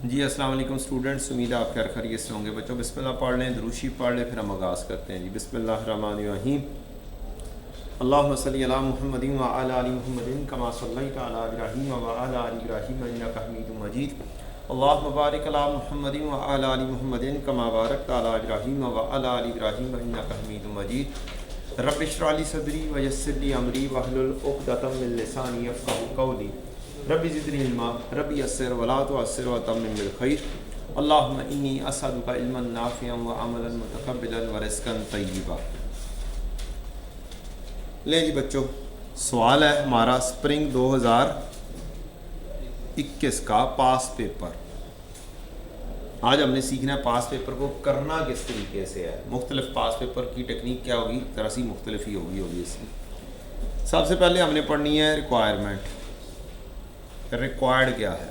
जी अस्सलाम वालेकुम स्टूडेंट्स, उम्मीद है आप खैर खैरियत से होंगे। बच्चों बिस्मिल्लाह पढ़ लें, दुरूशी पढ़ लें, फिर हम आगाज़ करते हैं। जी बिस्मिल्लाहिर्रहमानिर्रहीम। अल्लाहुम्मा सल्लि अला मुहम्मदिन व अला आलि मुहम्मदिन कमा सल्लैता अला इब्राहीम व अला आलि इब्राहीम इन्नका हमीदुम मजीद। अल्लाहुम्मा बारिक अला मुहम्मदिन व अला आलि मुहम्मदिन कमा बारकता अला इब्राहीम व अला आलि इब्राहीम इन्नका हमीदुम मजीद। रब्बि इश्रह ली सदरी व यस्सिर ली अमरी वहलुल उक़दतम मिन लिसानी यफ़क़हू क़ौली। रब्बी ज़िदनी इल्मा रब्बी यस्सिर वला तुअस्सिर व तम्मिम बिल खैर। अल्लाहुम्मा इन्नी असअलुका इल्मन नाफ़िअन व अमलन मुतक़ब्बिलन व रिज़्क़न तय्यिबा। ले जी बच्चों, सवाल है हमारा स्प्रिंग 2021 का पास पेपर। आज हमने सीखना है पास पेपर को करना किस तरीके से है। मुख्तलिफ पास पेपर की टेक्निक क्या होगी, ज़रा सी मुख्तलिफ ही होगी ऑब्वियसली। सबसे पहले हमने पढ़नी है रिक्वायरमेंट। रिक्वायर्ड क्या है,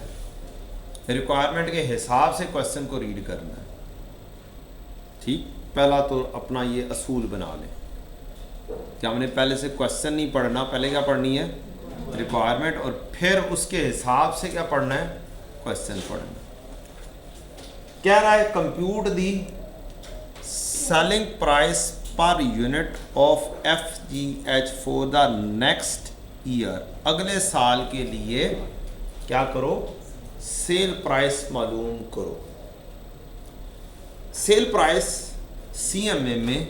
रिक्वायरमेंट के हिसाब से क्वेश्चन को रीड करना है। ठीक, पहला तो अपना ये असूल बना लें कि हमने पहले से क्वेश्चन नहीं पढ़ना, पहले क्या पढ़नी है रिक्वायरमेंट, और फिर उसके हिसाब से क्या पढ़ना है क्वेश्चन पढ़ना। कह रहा है compute the selling price per unit of FGH for the next year. अगले साल के लिए क्या करो, सेल प्राइस मालूम करो। सेल प्राइस CMA में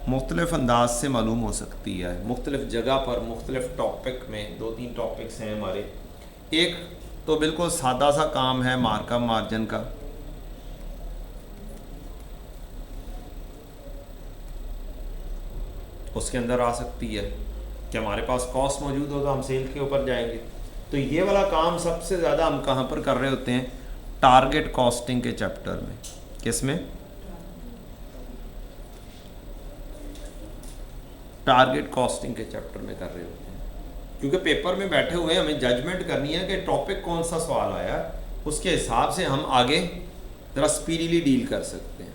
मुख्तलिफ अंदाज से मालूम हो सकती है, मुख्तलिफ जगह पर, मुख्तलिफ टॉपिक में। 2-3 टॉपिक्स हैं हमारे। एक तो बिल्कुल सादा सा काम है मार्कअप मार्जिन का। उसके अंदर आ सकती है कि हमारे पास कॉस्ट मौजूद हो तो हम सेल के ऊपर जाएंगे। तो ये वाला काम सबसे ज़्यादा हम कहाँ पर कर रहे होते हैं, टारगेट कॉस्टिंग के चैप्टर में। किस में, टारगेट कॉस्टिंग के चैप्टर में कर रहे होते हैं, क्योंकि पेपर में बैठे हुए हमें जजमेंट करनी है कि टॉपिक कौन सा सवाल आया, उसके हिसाब से हम आगे ज़रा स्पीडीली डील कर सकते हैं।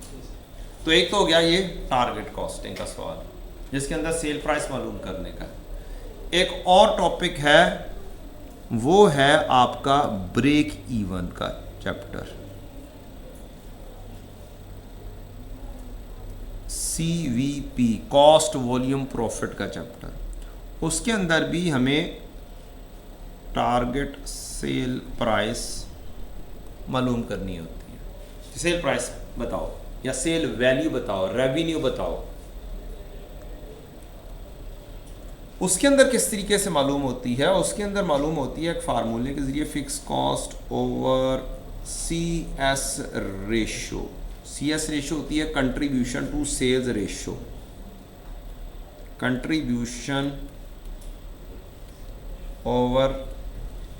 तो एक तो हो गया ये टारगेट कॉस्टिंग का सवाल, जिसके अंदर सेल प्राइस मालूम करने का। एक और टॉपिक है, वो है आपका ब्रेक इवन का chapter, CVP cost volume profit का चैप्टर। उसके अंदर भी हमें टारगेट सेल प्राइस मालूम करनी होती है। सेल प्राइस बताओ या सेल वैल्यू बताओ, रेवेन्यू बताओ। उसके अंदर किस तरीके से मालूम होती है, उसके अंदर मालूम होती है एक फार्मूले के ज़रिए, fix cost over CS ratio. CS ratio होती है contribution to sales ratio, contribution over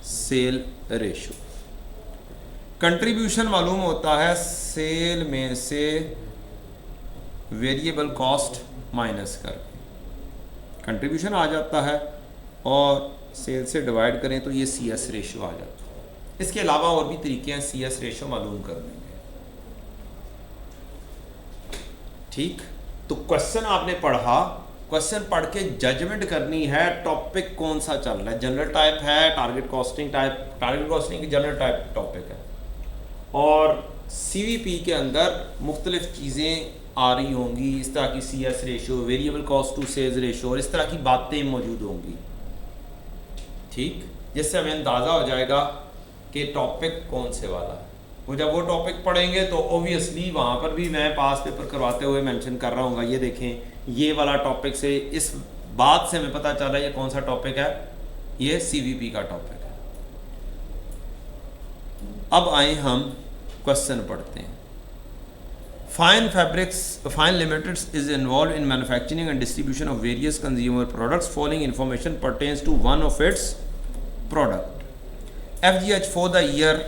sale ratio. Contribution मालूम होता है सेल में से वेरिएबल कॉस्ट माइनस करके कंट्रीब्यूशन आ जाता है, और सेल से डिवाइड करें तो ये CS रेशो आ जाता है। इसके अलावा और भी तरीके हैं CS रेशो मालूम करने के। ठीक, तो क्वेश्चन आपने पढ़ा, क्वेश्चन पढ़ के जजमेंट करनी है टॉपिक कौन सा चल रहा है। जनरल टाइप है, target costing type, target costing की जनरल टाइप टॉपिक है, और CVP के अंदर मुख्तलिफ चीज़ें आ रही होंगी, इस तरह की CS ratio, variable cost to sales ratio, और इस तरह की बातें मौजूद होंगी। ठीक, जिससे हमें अंदाज़ा हो जाएगा कि टॉपिक कौन से वाला है। वो जब वो टॉपिक पढ़ेंगे तो ओबियसली वहाँ पर भी मैं पास पेपर करवाते हुए मेंशन कर रहा हूँ, ये देखें ये वाला टॉपिक से, इस बात से हमें पता चल रहा है ये कौन सा टॉपिक है, ये CVP का टॉपिक है। अब आए हम क्वेश्चन पढ़ते हैं। Fine Limited is involved in manufacturing and distribution of various consumer products. Following information pertains to one of its product. FGH for the year,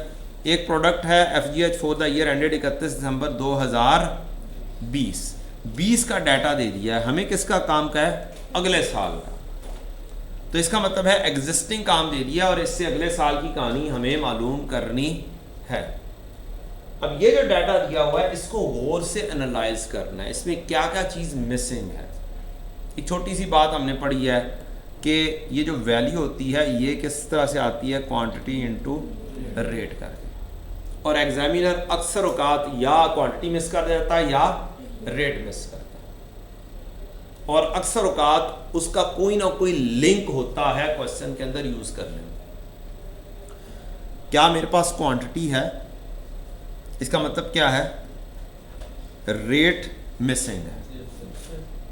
एक प्रोडक्ट है FGH for the year ended 31 दिसंबर 2020 का data दे दिया है हमें। किसका काम का है, अगले साल का। तो इसका मतलब है एग्जिस्टिंग काम दे दिया, और इससे अगले साल की कहानी हमें मालूम करनी है। अब ये जो डाटा दिया हुआ है इसको गौर से एनालाइज करना है, इसमें क्या क्या चीज़ मिसिंग है। एक छोटी सी बात हमने पढ़ी है कि ये जो वैल्यू होती है ये किस तरह से आती है, क्वांटिटी इनटू रेट करके। और एग्जामिनर अक्सर औकात या क्वांटिटी मिस कर देता है या रेट मिस करता है, और अक्सर औकात उसका कोई ना कोई लिंक होता है क्वेश्चन के अंदर यूज करने में। क्या मेरे पास क्वांटिटी है, इसका मतलब क्या है, रेट मिसिंग है।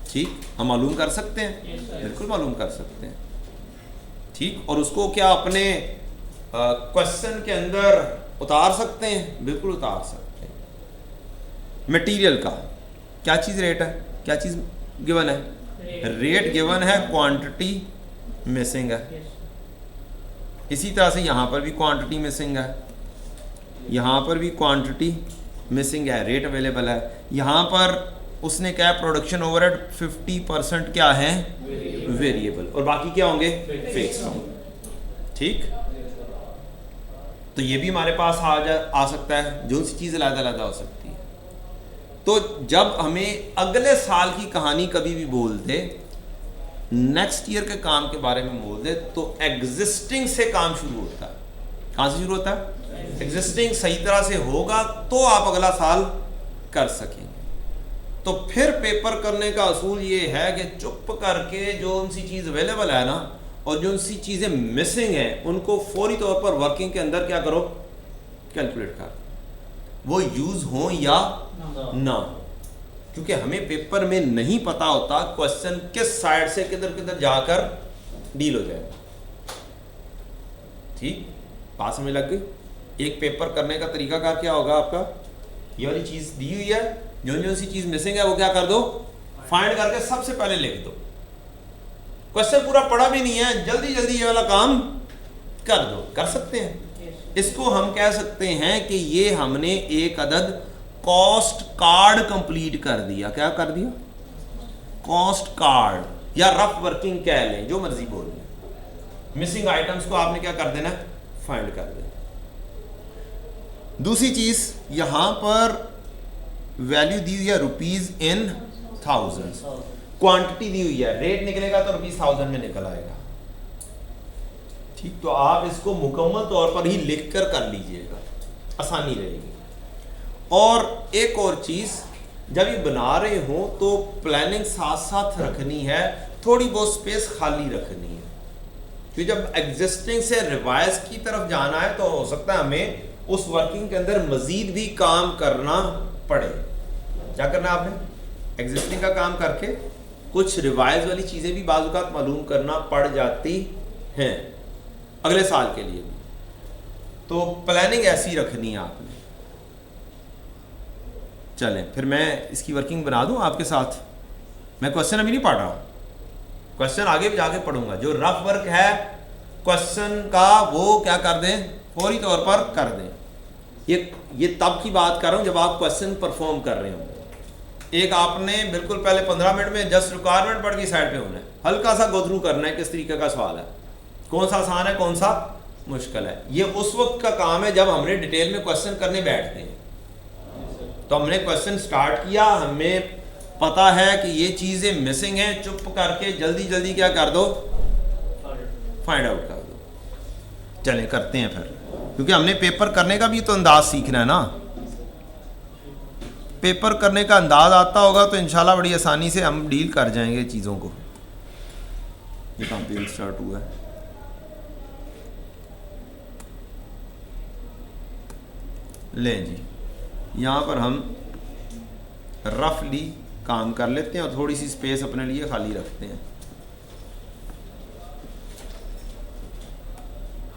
ठीक, हम मालूम कर सकते हैं, बिल्कुल मालूम कर सकते हैं। ठीक, और उसको क्या अपने क्वेश्चन के अंदर उतार सकते हैं, बिल्कुल उतार सकते हैं। मटेरियल का क्या चीज़ रेट है, क्या चीज़ गिवन है, रेट गिवन है, क्वांटिटी मिसिंग है। इसी तरह से यहाँ पर भी क्वांटिटी मिसिंग है, यहाँ पर भी क्वांटिटी मिसिंग है, रेट अवेलेबल है। यहाँ पर उसने क्या, प्रोडक्शन ओवरहेड 50% क्या है, वेरिएबल, और बाकी क्या होंगे, फिक्स होंगे। ठीक, तो ये भी हमारे पास आ सकता है, जो सी चीज़ अलग-अलग हो सकती है। तो जब हमें अगले साल की कहानी कभी भी बोल दे, नेक्स्ट ईयर के काम के बारे में बोल दे, तो एग्जिस्टिंग से काम शुरू होता है। कहाँ से शुरू होता है, एग्जिस्टिंग सही तरह से होगा तो आप अगला साल कर सकेंगे। तो फिर पेपर करने का असूल ये है कि चुप करके जो उनसी चीज़ अवेलेबल है ना, और जो उनसी चीज़ें मिसिंग हैं, उनको फौरी तौर पर वर्किंग के अंदर क्या करो, कैलकुलेट कर, वो यूज़ हो या ना हो। क्योंकि हमें पेपर में नहीं पता होता क्वेश्चन किस साइड से किधर किधर जाकर डील हो जाएगा। ठीक, बात समझ लग गई। एक पेपर करने का तरीका कार क्या होगा आपका, ये वाली चीज़ दी हुई है, जो सी चीज़ मिसिंग है वो क्या कर दो, फाइंड करके सबसे पहले लिख दो। क्वेश्चन पूरा पढ़ा भी नहीं है, जल्दी जल्दी ये वाला काम कर दो, कर सकते हैं। इसको हम कह सकते हैं कि ये हमने एक अदद कॉस्ट कार्ड कंप्लीट कर दिया। क्या कर दिया, कॉस्ट कार्ड, या रफ वर्किंग कह लें, जो मर्जी बोल लें। मिसिंग आइटम्स को आपने क्या कर देना, फाइंड कर देना। दूसरी चीज, यहां पर वैल्यू दी हुई है रुपीज इन थाउजेंड्स, क्वांटिटी दी हुई है, रेट निकलेगा तो रुपीज 1000 में निकल आएगा। ठीक, तो आप इसको मुकम्मल तौर पर ही लिख कर लीजिएगा, आसानी रहेगी। और एक और चीज, जब ये बना रहे हो तो प्लानिंग साथ साथ रखनी है, थोड़ी बहुत स्पेस खाली रखनी है, क्योंकि जब एग्जिस्टिंग से रिवाइज की तरफ जाना है तो हो सकता है हमें उस वर्किंग के अंदर मजीद भी काम करना पड़े। क्या करना है आपने, एग्जिस्टिंग का काम करके कुछ रिवाइज वाली चीज़ें भी बाज़ औक़ात मालूम करना पड़ जाती हैं अगले साल के लिए भी। तो प्लानिंग ऐसी रखनी है आपने। चलें, फिर मैं इसकी वर्किंग बना दूं आपके साथ। मैं क्वेश्चन अभी नहीं पढ़ रहा, क्वेश्चन आगे भी जाके पढ़ूंगा। जो रफ वर्क है क्वेश्चन का वो क्या कर दें, फौरी तौर पर कर दें। ये तब की बात कर रहा हूं जब आप क्वेश्चन परफॉर्म कर रहे हो। एक आपने बिल्कुल पहले 15 मिनट में जस्ट रिक्वायरमेंट पढ़ के साइड पे होना है, हल्का सा गो थ्रू करना है किस तरीके का सवाल है, कौन सा आसान है कौन सा मुश्किल है। ये उस वक्त का काम है जब हमने डिटेल में क्वेश्चन करने बैठते हैं। तो हमने क्वेश्चन स्टार्ट किया, हमें पता है कि ये चीज़ें मिसिंग हैं, चुप करके जल्दी जल्दी क्या कर दो, फाइंड आउट कर दो। चलें करते हैं फिर, क्योंकि हमने पेपर करने का भी तो अंदाज सीखना है ना। पेपर करने का अंदाज आता होगा तो इंशाल्लाह बड़ी आसानी से हम डील कर जाएंगे चीज़ों को। ये कैंपेन स्टार्ट हुआ है, लें जी, यहाँ पर हम रफली काम कर लेते हैं और थोड़ी सी स्पेस अपने लिए खाली रखते हैं।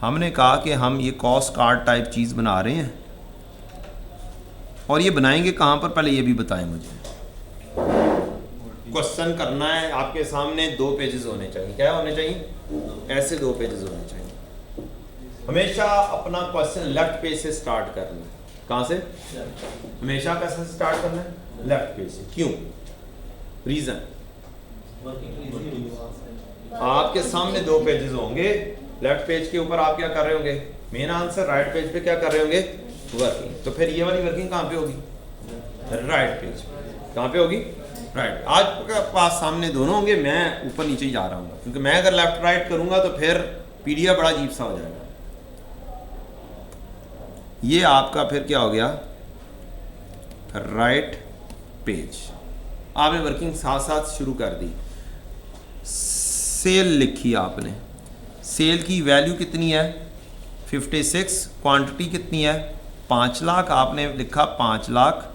हमने कहा कि हम ये कॉस्ट कार्ड टाइप चीज़ बना रहे हैं, और ये बनाएंगे कहाँ पर, पहले ये भी बताएं मुझे। क्वेश्चन करना है आपके सामने, 2 पेजेस होने चाहिए। क्या होने चाहिए, ऐसे 2 पेजेस होने चाहिए। हमेशा अपना क्वेश्चन लेफ्ट पेज से स्टार्ट करना है। कहाँ से, हमेशा कैसे स्टार्ट करना है, लेफ्ट पेज से। क्यों, रीजन, आपके सामने 2 पेजेस होंगे, लेफ्ट पेज के ऊपर आप क्या कर रहे होंगे, मेन आंसर, राइट पेज पे क्या कर रहे होंगे, वर्किंग। तो फिर ये वाली वर्किंग कहाँ पे होगी, राइट पेज पे। कहाँ पे होगी, राइट। आज के पास सामने दोनों होंगे, मैं ऊपर नीचे ही जा रहा हूँ, क्योंकि मैं अगर लेफ्ट राइट करूँगा तो फिर पीडीएफ बड़ा अजीब सा हो जाएगा। ये आपका फिर क्या हो गया, राइट पेज। आपने वर्किंग साथ साथ शुरू कर दी। सेल लिखी आपने, सेल की वैल्यू कितनी है 56, क्वांटिटी कितनी है 5 लाख, आपने लिखा 5 लाख।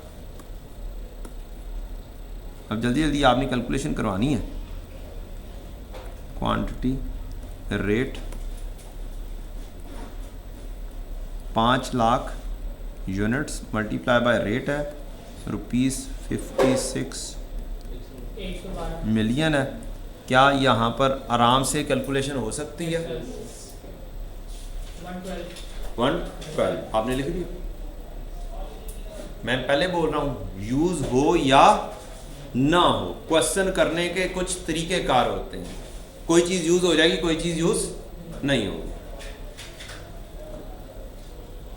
अब जल्दी जल्दी आपने कैलकुलेशन करवानी है। Quantity rate 5 lakh units multiply by rate है ₹56 मिलियन है। क्या यहाँ पर आराम से कैलकुलेशन हो सकती है? 112 आपने लिख दिया। मैं पहले बोल रहा हूँ यूज हो या ना हो, क्वेश्चन करने के कुछ तरीके कार होते हैं। कोई चीज यूज हो जाएगी, कोई चीज यूज नहीं होगी।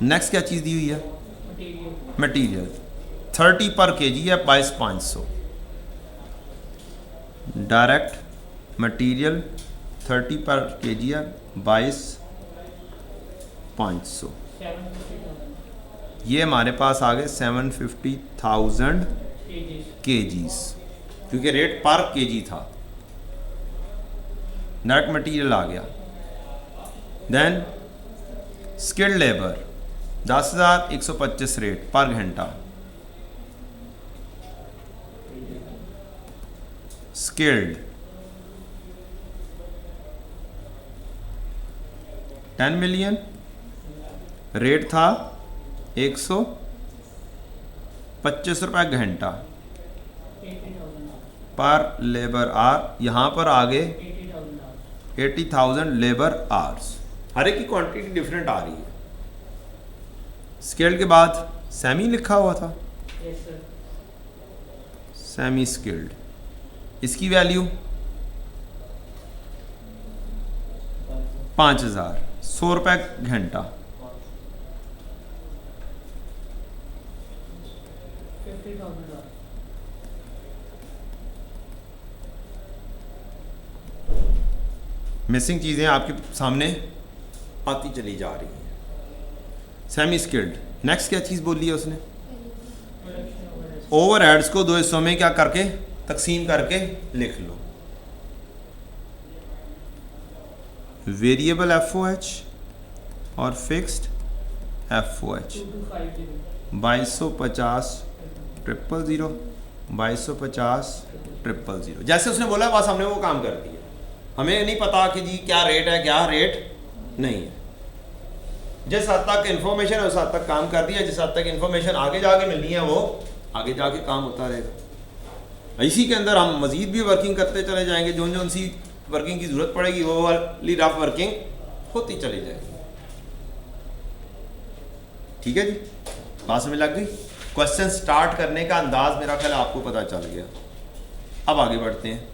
नेक्स्ट क्या चीज दी हुई है? मटीरियल 30 पर केजी है 22,500। डायरेक्ट मटीरियल 30 पर केजी है 22,500। ये हमारे पास आ गए 750,000 केजीज, क्योंकि रेट पर केजी था। डायरेक्ट मटीरियल आ गया। देन स्किल्ड लेबर 10,125 रेट पर घंटा। स्किल्ड 10 मिलियन, रेट था 125 रुपये घंटा पर लेबर आवर। यहाँ पर आगे 80,000 लेबर आवर्स। हर एक की क्वांटिटी डिफरेंट आ रही है। स्किल्ड के बाद सेमी लिखा हुआ था, सेमी स्किल्ड, इसकी वैल्यू 5,000, 100 रुपये घंटा। मिसिंग चीज़ें आपके सामने आती चली जा रही हैं। Semi skilled. नेक्स्ट क्या चीज़ बोली है उसने? ओवरहेड्स को दो हिस्सों में क्या करके तकसीम करके लिख लो। वेरिएबल FOH और फिक्स्ड FOH। 2250 000 2250 000। जैसे उसने बोला बस हमने वो काम कर दिया। हमें नहीं पता कि जी क्या रेट है क्या रेट नहीं है। जिस हद तक इन्फॉर्मेशन है उस हद तक काम कर दिया। जिस हद तक इन्फॉर्मेशन आगे जाके मिलनी है वो आगे जाके काम होता रहेगा। इसी के अंदर हम मजीद भी वर्किंग करते चले जाएंगे। जो जो सी वर्किंग की ज़रूरत पड़ेगी वो वाली रफ वर्किंग होती चली जाएगी। ठीक है जी, बात समझ लग गई? क्वेश्चन स्टार्ट करने का अंदाज मेरा ख्याल आपको पता चल गया। अब आगे बढ़ते हैं।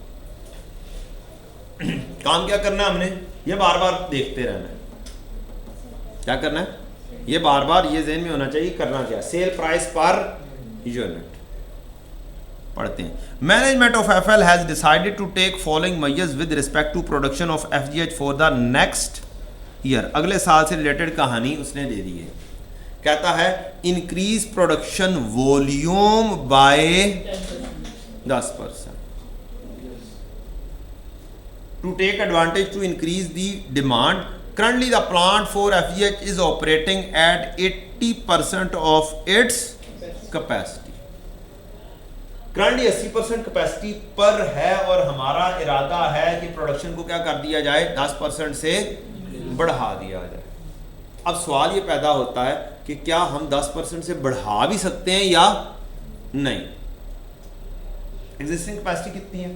काम क्या करना है हमने? ये बार बार देखते रहना है। क्या करना है? ये बार बार ये ज़हन में होना चाहिए करना क्या। सेल प्राइस पर यूनिट पढ़ते हैं। Management of FL has decided to take following measures with respect to production of FGH for the next year. अगले साल से रिलेटेड कहानी उसने दे दी है। कहता है increase production volume by 10%। To take advantage to increase the demand, currently the plant for FGH is operating at 80% of its capacity. Currently 80% capacity पर है और हमारा इरादा है कि प्रोडक्शन को क्या कर दिया जाए 10% से बढ़ा दिया जाए। अब सवाल ये पैदा होता है कि क्या हम 10% से बढ़ा भी सकते हैं या नहीं। एग्जिस्टिंग कैपेसिटी कितनी है?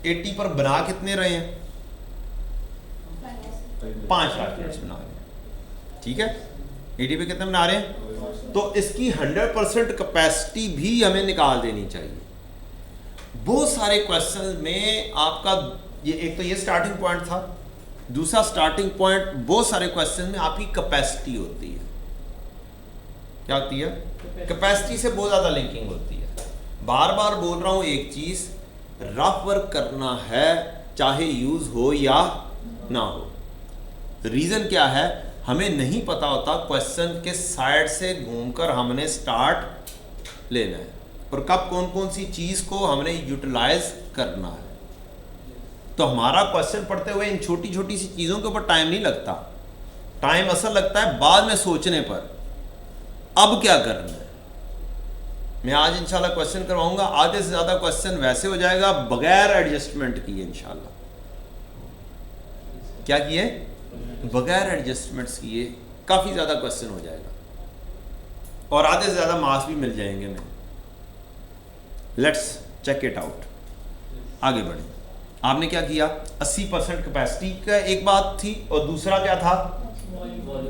80 पर बना कितने रहे हैं? 5 लाख यूनिट्स बना रहे हैं। ठीक है, 80 पे कितने बना रहे हैं? तो इसकी 100% कैपेसिटी भी हमें निकाल देनी चाहिए। बहुत सारे क्वेश्चन में आपका ये एक तो ये स्टार्टिंग पॉइंट था। दूसरा स्टार्टिंग पॉइंट बहुत सारे क्वेश्चन में आपकी कैपेसिटी होती है। क्या होती है? कैपेसिटी से बहुत ज़्यादा लिंकिंग होती है। बार बार बोल रहा हूँ एक चीज़, रफ वर्क करना है चाहे यूज हो या ना हो। रीजन क्या है? हमें नहीं पता होता क्वेश्चन के साइड से घूमकर हमने स्टार्ट लेना है और कब कौन कौन सी चीज़ को हमने यूटिलाइज करना है। तो हमारा क्वेश्चन पढ़ते हुए इन छोटी छोटी सी चीज़ों के ऊपर टाइम नहीं लगता, टाइम असल लगता है बाद में सोचने पर, अब क्या करना है। मैं आज इंशाल्लाह क्वेश्चन करवाऊंगा, आधे से ज़्यादा क्वेश्चन वैसे हो जाएगा बगैर एडजस्टमेंट किए इंशाल्लाह। क्या किए? बगैर एडजस्टमेंट्स किए काफ़ी ज़्यादा क्वेश्चन हो जाएगा और आधे से ज़्यादा मार्क्स भी मिल जाएंगे। मैं लेट्स चेक इट आउट। आगे बढ़े। आपने क्या किया? 80% कैपेसिटी का एक बात थी और दूसरा क्या था?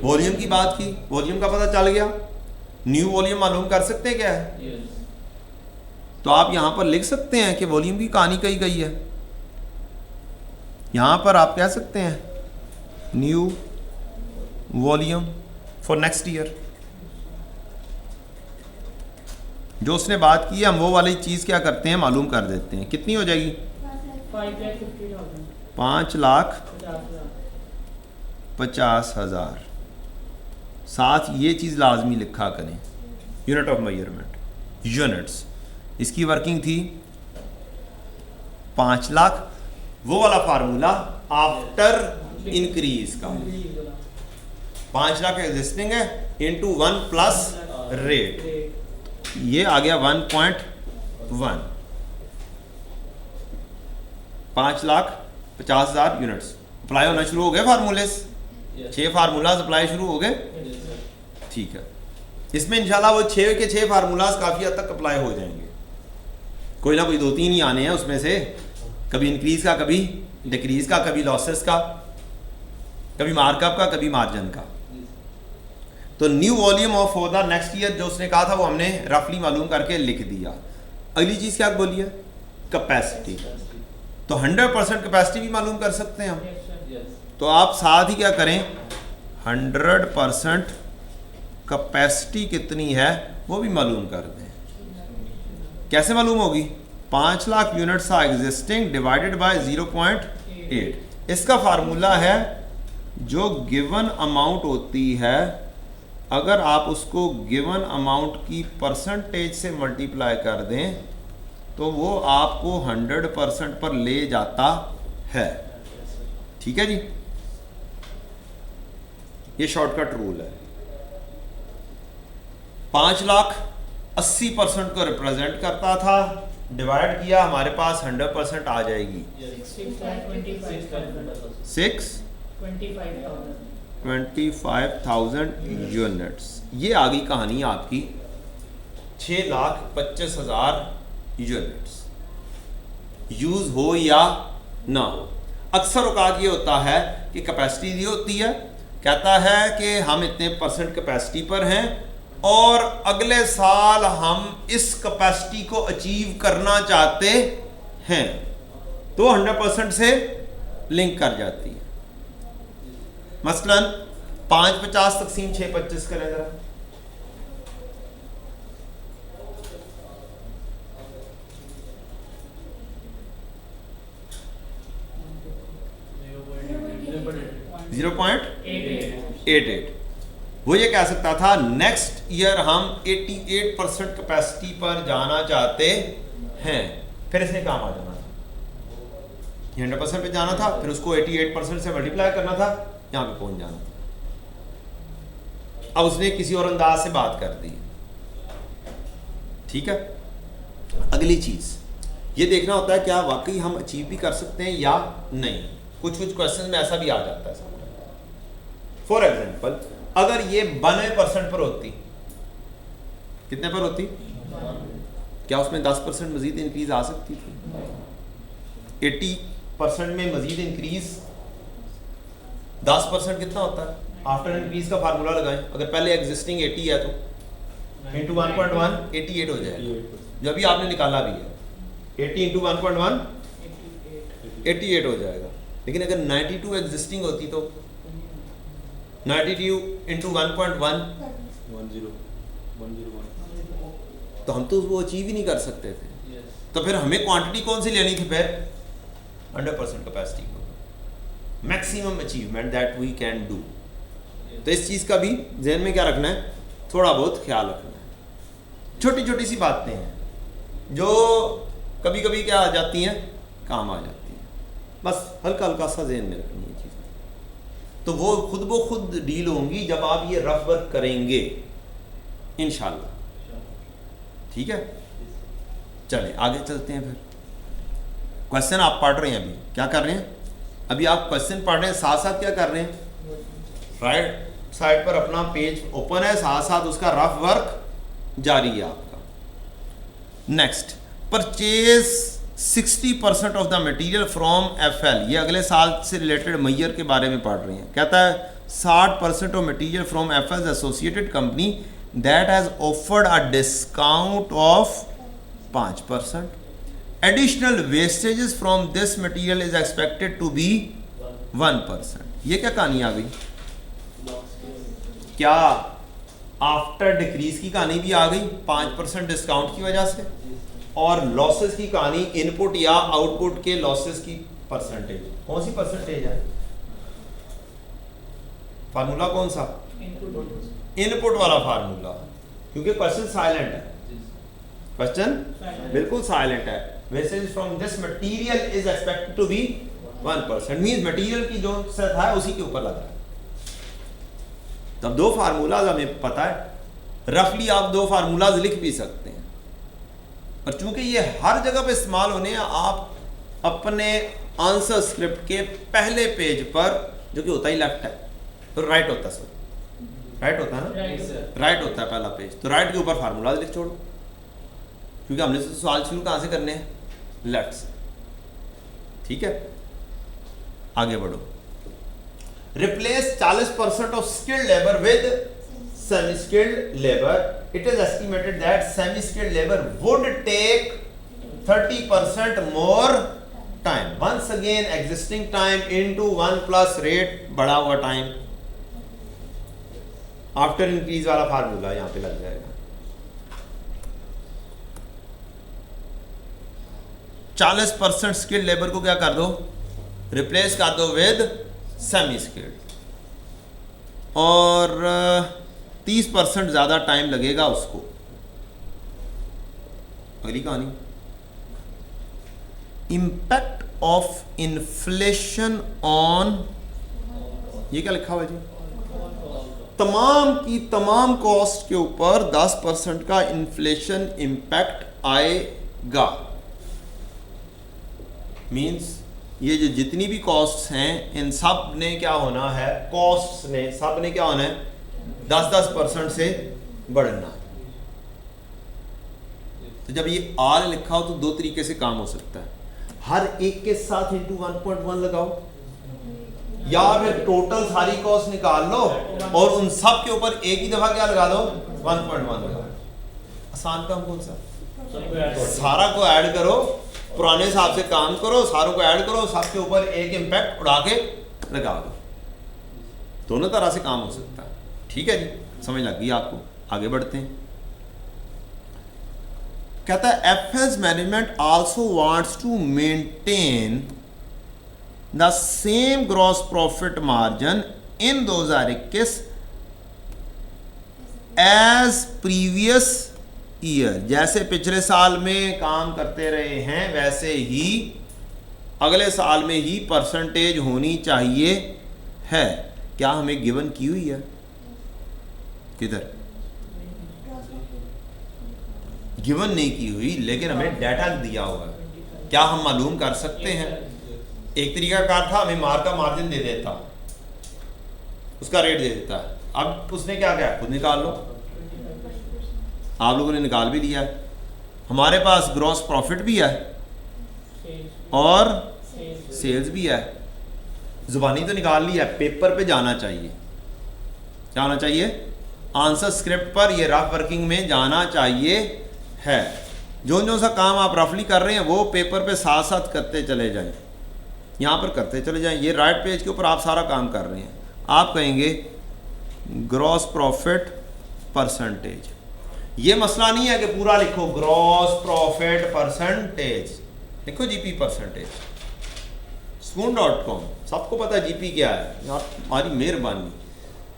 वॉल्यूम की बात की। वॉल्यूम का पता चल गया, न्यू वॉल्यूम मालूम कर सकते हैं क्या है? तो आप यहां पर लिख सकते हैं कि वॉल्यूम की कहानी कही गई है। यहां पर आप कह सकते हैं new volume for next year. जो उसने बात की है हम वो वाली चीज़ क्या करते हैं, मालूम कर देते हैं। कितनी हो जाएगी? 5,50,000। साथ ये चीज़ लाजमी लिखा करें, यूनिट ऑफ मेजरमेंट, यूनिट्स। इसकी वर्किंग थी 5 लाख, वो वाला फार्मूला आफ्टर इंक्रीज का। 5 लाख एग्जिस्टिंग है इनटू 1 प्लस रेट, ये आ गया 1.1। 5,50,000 यूनिट्स अप्लाई होना शुरू हो गए फार्मूले। 6 फार्मूलाज अप्लाई शुरू हो गए। ठीक है, इसमें इंशाल्लाह वो 6 के 6 फार्मूलाज काफ़ी हद तक अप्लाई हो जाएंगे। कोई ना कोई 2-3 ही आने हैं उसमें से, कभी इंक्रीज का, कभी डिक्रीज का, कभी लॉसेस का, कभी मार्कअप का, कभी मार्जिन का। तो new volume of for the next year जो उसने कहा था वो हमने रफली मालूम करके लिख दिया। अगली चीज़ क्या बोली है? कैपेसिटी। तो 100% कैपेसिटी भी मालूम कर सकते हैं हम। तो आप साथ ही क्या करें, 100% कैपेसिटी कितनी है वो भी मालूम कर दें। कैसे मालूम होगी? 5 lakh units are existing divided by 0.8। इसका फार्मूला है जो गिवन अमाउंट होती है, अगर आप उसको गिवन अमाउंट की परसेंटेज से मल्टीप्लाई कर दें तो वो आपको 100% पर ले जाता है। ठीक है जी, ये शॉर्टकट रूल है। 5,80,000 को रिप्रेजेंट करता था, डिवाइड किया, हमारे पास 100% आ जाएगी 625,000 यूनिट्स। ये आ गई कहानी आपकी 6,25,000 यूनिट्स। यूज हो या ना हो, अक्सर औकात ये होता है कि कैपेसिटी दी होती है, कहता है कि हम इतने % कैपेसिटी पर हैं और अगले साल हम इस कैपेसिटी को अचीव करना चाहते हैं, तो 100% से लिंक कर जाती है। मसलन 550 तकसीम 625 करें जरा। .88। वो ये कह सकता था नेक्स्ट ईयर हम 88% कैपेसिटी पर जाना चाहते हैं, फिर इसने काम आ जाना था, 100% पे जाना था, फिर उसको 88% से मल्टीप्लाई करना था, यहाँ पे पहुंच जाना था। अब उसने किसी और अंदाज से बात कर दी। ठीक है, अगली चीज ये देखना होता है क्या वाकई हम अचीव भी कर सकते हैं या नहीं। कुछ क्वेश्चन में ऐसा भी आ जाता है। फॉर एग्जाम्पल अगर ये 92% पर होती, कितने पर होती, क्या उसमें 10% मजीद इंक्रीज आ सकती थी? 80% में मजीद इंक्रीज 10% कितना होता है? आफ्टर इंक्रीज का फार्मूला लगाएं, अगर पहले एग्जिस्टिंग 80 है तो इंटू 1.1 88 हो जाएगा, जो अभी आपने निकाला भी है। 80 इंटू 1.1 88 हो जाएगा। लेकिन अगर 92 एग्जिस्टिंग होती तो 92 इंटू 1.1 तो हम तो वो अचीव ही नहीं कर सकते थे। तो फिर हमें क्वांटिटी कौन सी लेनी थी? फिर 100% कैपेसिटी को, maximum achievement that we can do. तो इस चीज़ का भी जहन में क्या रखना है, थोड़ा बहुत ख्याल रखना है। छोटी छोटी सी बातें हैं जो कभी कभी क्या आ जाती हैं, काम आ जाती हैं, बस हल्का हल्का सा जहन में रखनी है चीज़ें, तो वो खुद डील होंगी जब आप ये रफ वर्क करेंगे इंशाल्लाह। ठीक है, चलिए आगे चलते हैं। फिर क्वेश्चन आप पढ़ रहे हैं, अभी क्या कर रहे हैं, अभी आप क्वेश्चन पढ़ रहे हैं, साथ साथ क्या कर रहे हैं, राइट साइड पर अपना पेज ओपन है, साथ साथ उसका रफ वर्क जारी है आपका। Next, purchase 60% of the material from FL, ये अगले साल से रिलेटेड मैयर के बारे में पढ़ रहे हैं। कहता है 60% of material from FL associated company that has offered a discount of 5%. Additional wastages from this material is expected to be 1%. ये क्या कहानी आ गई, क्या आफ्टर डिक्रीज की कहानी भी आ गई 5% डिस्काउंट की वजह से, और लॉसेस की कहानी इनपुट या आउटपुट के लॉसेस की परसेंटेज। कौन सी परसेंटेज है, फार्मूला कौन सा, इनपुट वाला फार्मूला, क्योंकि क्वेश्चन साइलेंट है, क्वेश्चन बिल्कुल साइलेंट है। Wastage from this material is expected to be 1%, means material की जो सेट है उसी के ऊपर लग रहा है। तब दो फार्मूलाज हमें पता है, रफली आप दो फार्मूलाज लिख भी सकते हैं, और चूंकि ये हर जगह पे इस्तेमाल होने हैं, आप अपने आंसर स्क्रिप्ट के पहले पेज पर, जो कि होता ही लेफ्ट है, तो राइट होता है, सर राइट होता है ना, राइट होता है पहला पेज, तो राइट के ऊपर फार्मूलाज लिख छोड़ो, क्योंकि हमने तो सवाल शुरू कहां से करने हैं, लेफ्ट से। ठीक है, आगे बढ़ो। Replace 40% of skilled labour with semi skilled labour, it is estimated that semi skilled labour would take 30% more time, once again existing time into 1 plus rate बढ़ा हुआ टाइम, आफ्टर इंक्रीज वाला फार्मूला यहां पे लग जाएगा। 40% स्किल्ड लेबर को क्या कर दो, रिप्लेस कर दो विद सेमी स्किल्ड, और 30% ज्यादा टाइम लगेगा उसको। अगली कहानी, इंपैक्ट ऑफ इन्फ्लेशन ऑन, ये क्या लिखा हुआ है जी, तमाम की तमाम कॉस्ट के ऊपर 10% का इन्फ्लेशन इंपैक्ट आएगा। मींस ये जो जितनी भी कॉस्ट्स हैं, इन सब ने क्या होना है, कॉस्ट्स ने सब ने क्या होना है, 10% से बढ़ना है। तो जब ये आर लिखा हो तो दो तरीके से काम हो सकता है, हर एक के साथ इंटू 1.1 लगाओ, या फिर टोटल सारी कॉस्ट निकाल लो और उन सब के ऊपर एक ही दफा क्या लगा दो, 1.1 लगाओ। आसान काम कौन सा, सारा को ऐड करो, पुराने हिसाब से काम करो, सारों को ऐड करो, सबके ऊपर एक इंपैक्ट उड़ा के लगा दो, दोनों तरह से काम हो सकता है। ठीक है जी, समझ लग गई आपको, आगे बढ़ते हैं। कहता है FL's management also wants to maintain the same gross profit margin in 2021 as previous year, जैसे पिछले साल में काम करते रहे हैं वैसे ही अगले साल में ही परसेंटेज होनी चाहिए है। क्या हमें गिवन की हुई है, किधर गिवन नहीं की हुई, लेकिन हमें डाटा दिया हुआ है। क्या हम मालूम कर सकते हैं, एक तरीका कार था, हमें मार का मार्जिन दे देता, उसका रेट दे देता, अब उसने क्या किया, खुद निकाल लो, आप लोगों ने निकाल भी लिया है। हमारे पास ग्रॉस प्रॉफिट भी है और सेल्स भी है, जुबानी तो निकाल लिया, पेपर पे जाना चाहिए, क्या होना चाहिए, आंसर स्क्रिप्ट पर, ये रफ वर्किंग में जाना चाहिए है। जो सा काम आप रफली कर रहे हैं वो पेपर पे साथ साथ करते चले जाएं, यहाँ पर करते चले जाएं। ये राइट पेज के ऊपर आप सारा काम कर रहे हैं, आप कहेंगे ग्रॉस प्रॉफिट परसेंटेज। ये मसला नहीं है कि पूरा लिखो ग्रॉस प्रॉफिट परसेंटेज, लिखो जीपी परसेंटेज। spoon.com सबको पता है जीपी क्या है, यार हमारी मेहरबानी।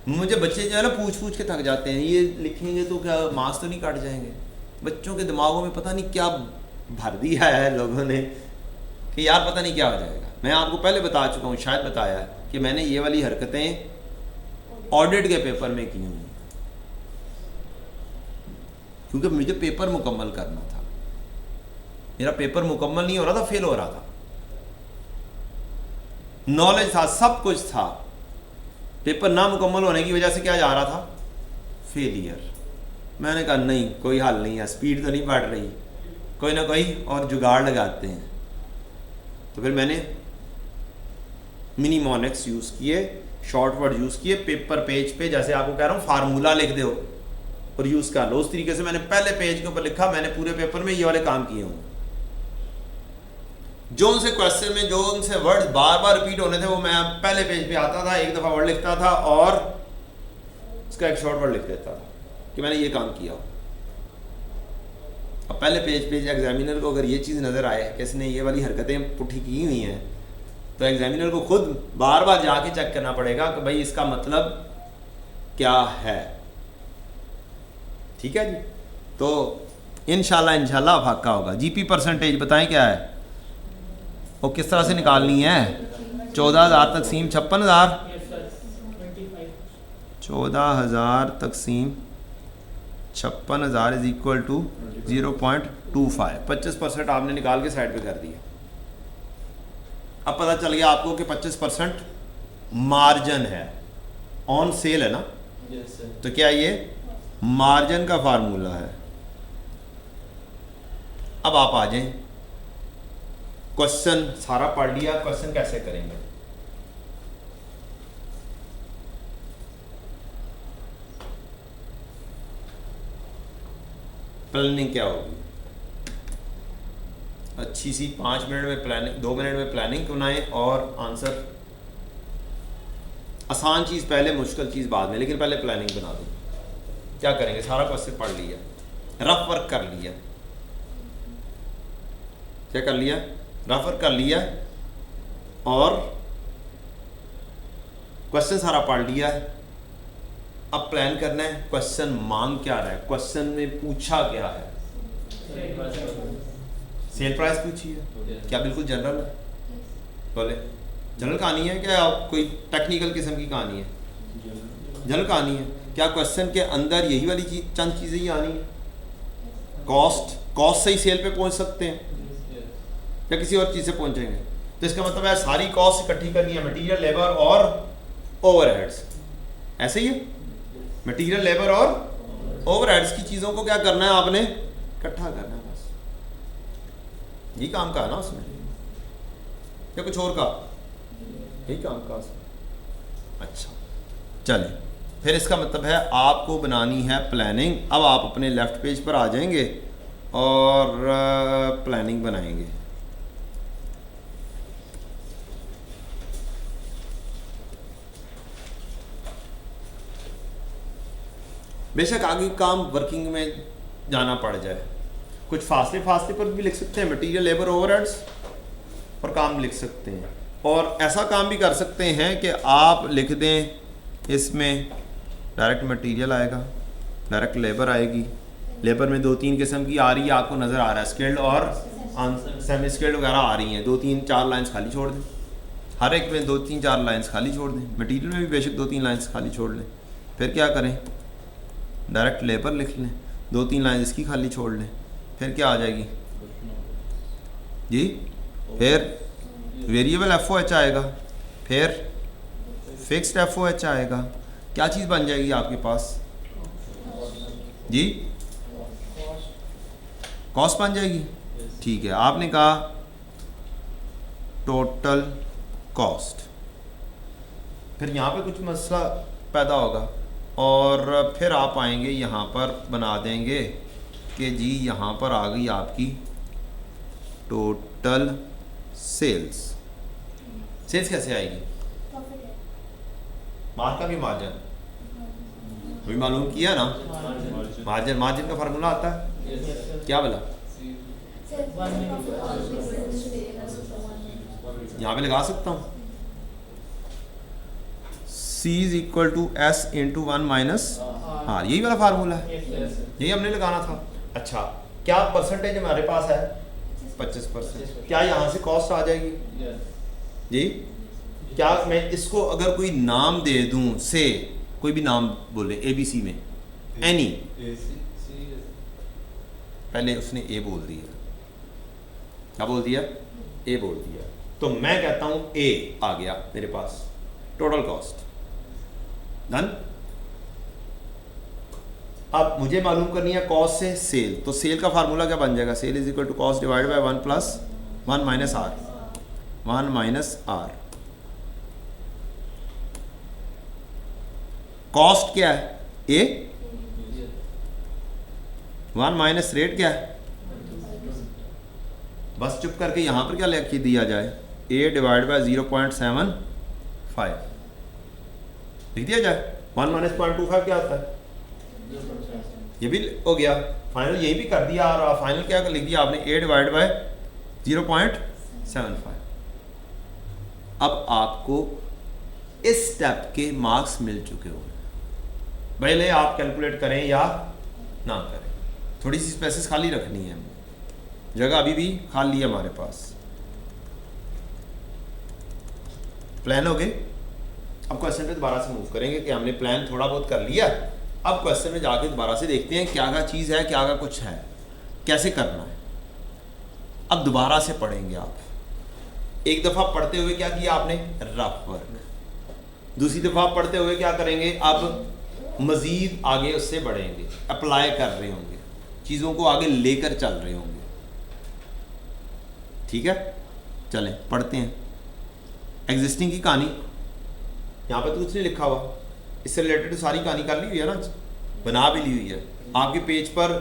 मुझे बच्चे जो है ना पूछ के थक जाते हैं, ये लिखेंगे तो क्या मार्क्स तो नहीं काट जाएंगे। बच्चों के दिमागों में पता नहीं क्या भर दिया है लोगों ने कि यार पता नहीं क्या हो जाएगा। मैं आपको पहले बता चुका हूँ, शायद बताया कि मैंने ये वाली हरकतें ऑडिट के पेपर में की हुई, क्योंकि मुझे पेपर मुकम्मल करना था। मेरा पेपर मुकम्मल नहीं हो रहा था, फेल हो रहा था। नॉलेज था, सब कुछ था, पेपर ना मुकम्मल होने की वजह से क्या जा रहा था, फेलियर। मैंने कहा नहीं, कोई हल नहीं है, स्पीड तो नहीं बढ़ रही, कोई ना कोई और जुगाड़ लगाते हैं। तो फिर मैंने मिनीमोनिक्स यूज़ किए, शॉर्ट वर्ड यूज़ किए, पेपर पेज पे जैसे आपको कह रहा हूँ फार्मूला लिख दो और यूज़ कर लो, उस तरीके से मैंने पहले पेज के ऊपर लिखा। मैंने पूरे पेपर में ये वाले काम किए होंगे। जो उनसे क्वेश्चन में जो उनसे वर्ड बार बार रिपीट होने थे वो मैं पहले पेज पे आता था, एक दफ़ा वर्ड लिखता था और उसका एक शॉर्ट वर्ड लिख देता था कि मैंने ये काम किया। अब पहले पेज पे एग्जामिनर को अगर ये चीज़ नज़र आए कि इसने ये वाली हरकतें पुठी की हुई हैं, तो एग्जामिनर को खुद बार बार जाके चेक करना पड़ेगा कि भाई इसका मतलब क्या है। ठीक है जी, तो इंशाल्लाह फाका होगा। जीपी परसेंटेज बताएं क्या है और किस तरह से निकालनी है। 14,000 तकसीम 56,000, 14,000 तकसीम 56,000 इज इक्वल टू 0.25। 25% आपने निकाल के साइड पे कर दिया। अब पता चल गया आपको कि 25% मार्जिन है, ऑन सेल है ना। तो क्या ये मार्जिन का फार्मूला है। अब आप आ जाएं, क्वेश्चन सारा पढ़ लिया, क्वेश्चन कैसे करेंगे। प्लानिंग क्या होगी, अच्छी सी 5 मिनट में प्लानिंग, 2 मिनट में प्लानिंग बनाएं और आंसर। आसान चीज़ पहले, मुश्किल चीज़ बाद में, लेकिन पहले प्लानिंग बना दो। क्या करेंगे, सारा क्वेश्चन पढ़ लिया, रफ वर्क कर लिया, क्या कर लिया, रफ वर्क कर लिया और क्वेश्चन सारा पढ़ लिया है। अब प्लान करना है, क्वेश्चन मांग क्या रहा है, क्वेश्चन में पूछा क्या है। सेल प्राइस पूछी है, क्या बिल्कुल जनरल है, बोले जनरल कहानी है क्या, कोई टेक्निकल किस्म की कहानी है, जनरल कहानी है। क्या क्वेश्चन के अंदर यही वाली चंद चीज़ें ही आनी है, कॉस्ट से ही सेल पे पहुंच सकते हैं या किसी और चीज़ से पहुंचेंगे। तो इसका मतलब है सारी कॉस्ट इकट्ठी करनी है, मटेरियल, लेबर और ओवरहेड्स। ऐसे ही है, मटेरियल, लेबर और ओवरहेड्स की चीज़ों को क्या करना है, आपने इकट्ठा करना है। बस यही काम का है ना उसमें, या कुछ और का, यही काम का उसमें। अच्छा चलें, फिर इसका मतलब है आपको बनानी है प्लानिंग। अब आप अपने लेफ़्ट पेज पर आ जाएंगे और प्लानिंग बनाएंगे। बेशक आगे काम वर्किंग में जाना पड़ जाए, कुछ फासले पर भी लिख सकते हैं, मटेरियल, लेबर, ओवरहेड्स और काम लिख सकते हैं। और ऐसा काम भी कर सकते हैं कि आप लिख दें, इसमें डायरेक्ट मटेरियल आएगा, डायरेक्ट लेबर आएगी। लेबर में 2-3 किस्म की आ रही है, आपको नज़र आ रहा है, स्किल्ड और सेमी स्किल्ड वगैरह आ रही हैं। 2-3-4 लाइन्स खाली छोड़ दें, हर एक में 2-3-4 लाइन्स खाली छोड़ दें। मटेरियल में भी बेशक 2-3 लाइन्स खाली छोड़ लें। फिर क्या करें, डायरेक्ट लेबर लिख लें, 2-3 लाइन इसकी खाली छोड़ लें। फिर क्या आ जाएगी जी, फिर वेरिएबल FOH आएगा, फिर फिक्स्ड FOH आएगा। क्या चीज़ बन जाएगी आपके पास जी, कॉस्ट बन जाएगी। ठीक है, आपने कहा टोटल कॉस्ट। फिर यहाँ पे कुछ मसला पैदा होगा और फिर आप आएंगे यहाँ पर बना देंगे कि जी यहाँ पर आ गई आपकी टोटल सेल्स। सेल्स कैसे आएगी, मार्क का भी मार्जिन अभी मालूम किया ना, मार्जिन का फार्मूला आता है क्या बोला, यहाँ पे लगा सकता हूँ C is equal to S into 1 minus R, यही वाला फार्मूला है, यही हमने लगाना था। अच्छा, क्या परसेंटेज हमारे पास है? 25%। क्या यहाँ से कॉस्ट आ जाएगी? जी, क्या मैं इसको अगर कोई नाम दे दूं, से कोई भी नाम बोले ABC में, एनी, पहले उसने A बोल दिया, क्या बोल दिया? A बोल दिया, तो मैं कहता हूं A आ गया मेरे पास, टोटल कॉस्ट डन। अब मुझे मालूम करनी है कॉस्ट से सेल, तो सेल का फार्मूला क्या बन जाएगा? Sale is equal to cost divide by 1 plus 1 minus R, 1 minus R। Cost क्या है? A, 1 माइनस रेट क्या है? बस चुप करके यहां पर क्या लिख दिया जाए? A डिवाइड बाय 0.75 लिख दिया जाए। 1 माइनस 0.25 क्या होता है? ये भी हो गया, फाइनल यही भी कर दिया, और फाइनल क्या लिख दिया आपने? A divide by 0.75। अब आपको इस स्टेप के मार्क्स मिल चुके होंगे, पहले आप कैलकुलेट करें या ना करें। थोड़ी सी स्पेसेस खाली रखनी है, जगह अभी भी खाली है हमारे पास। प्लान हो गए? अब क्वेश्चन पे दोबारा से मूव करेंगे कि हमने प्लान थोड़ा बहुत कर लिया, अब क्वेश्चन में जाके दोबारा से देखते हैं क्या क्या चीज़ है, क्या क्या कुछ है, कैसे करना है। अब दोबारा से पढ़ेंगे आप। एक दफ़ा पढ़ते हुए क्या किया आपने? Rough work. दूसरी दफ़ा पढ़ते हुए क्या करेंगे? अब मज़ीद आगे उससे बढ़ेंगे, अप्लाई कर रहे होंगे, चीज़ों को आगे लेकर चल रहे होंगे। ठीक है, चलें पढ़ते हैं। एग्जिस्टिंग की कहानी यहाँ पे तो कुछ नहीं लिखा हुआ, इससे रिलेटेड सारी कहानी कर ली हुई है ना, बना भी ली हुई है। आपके पेज पर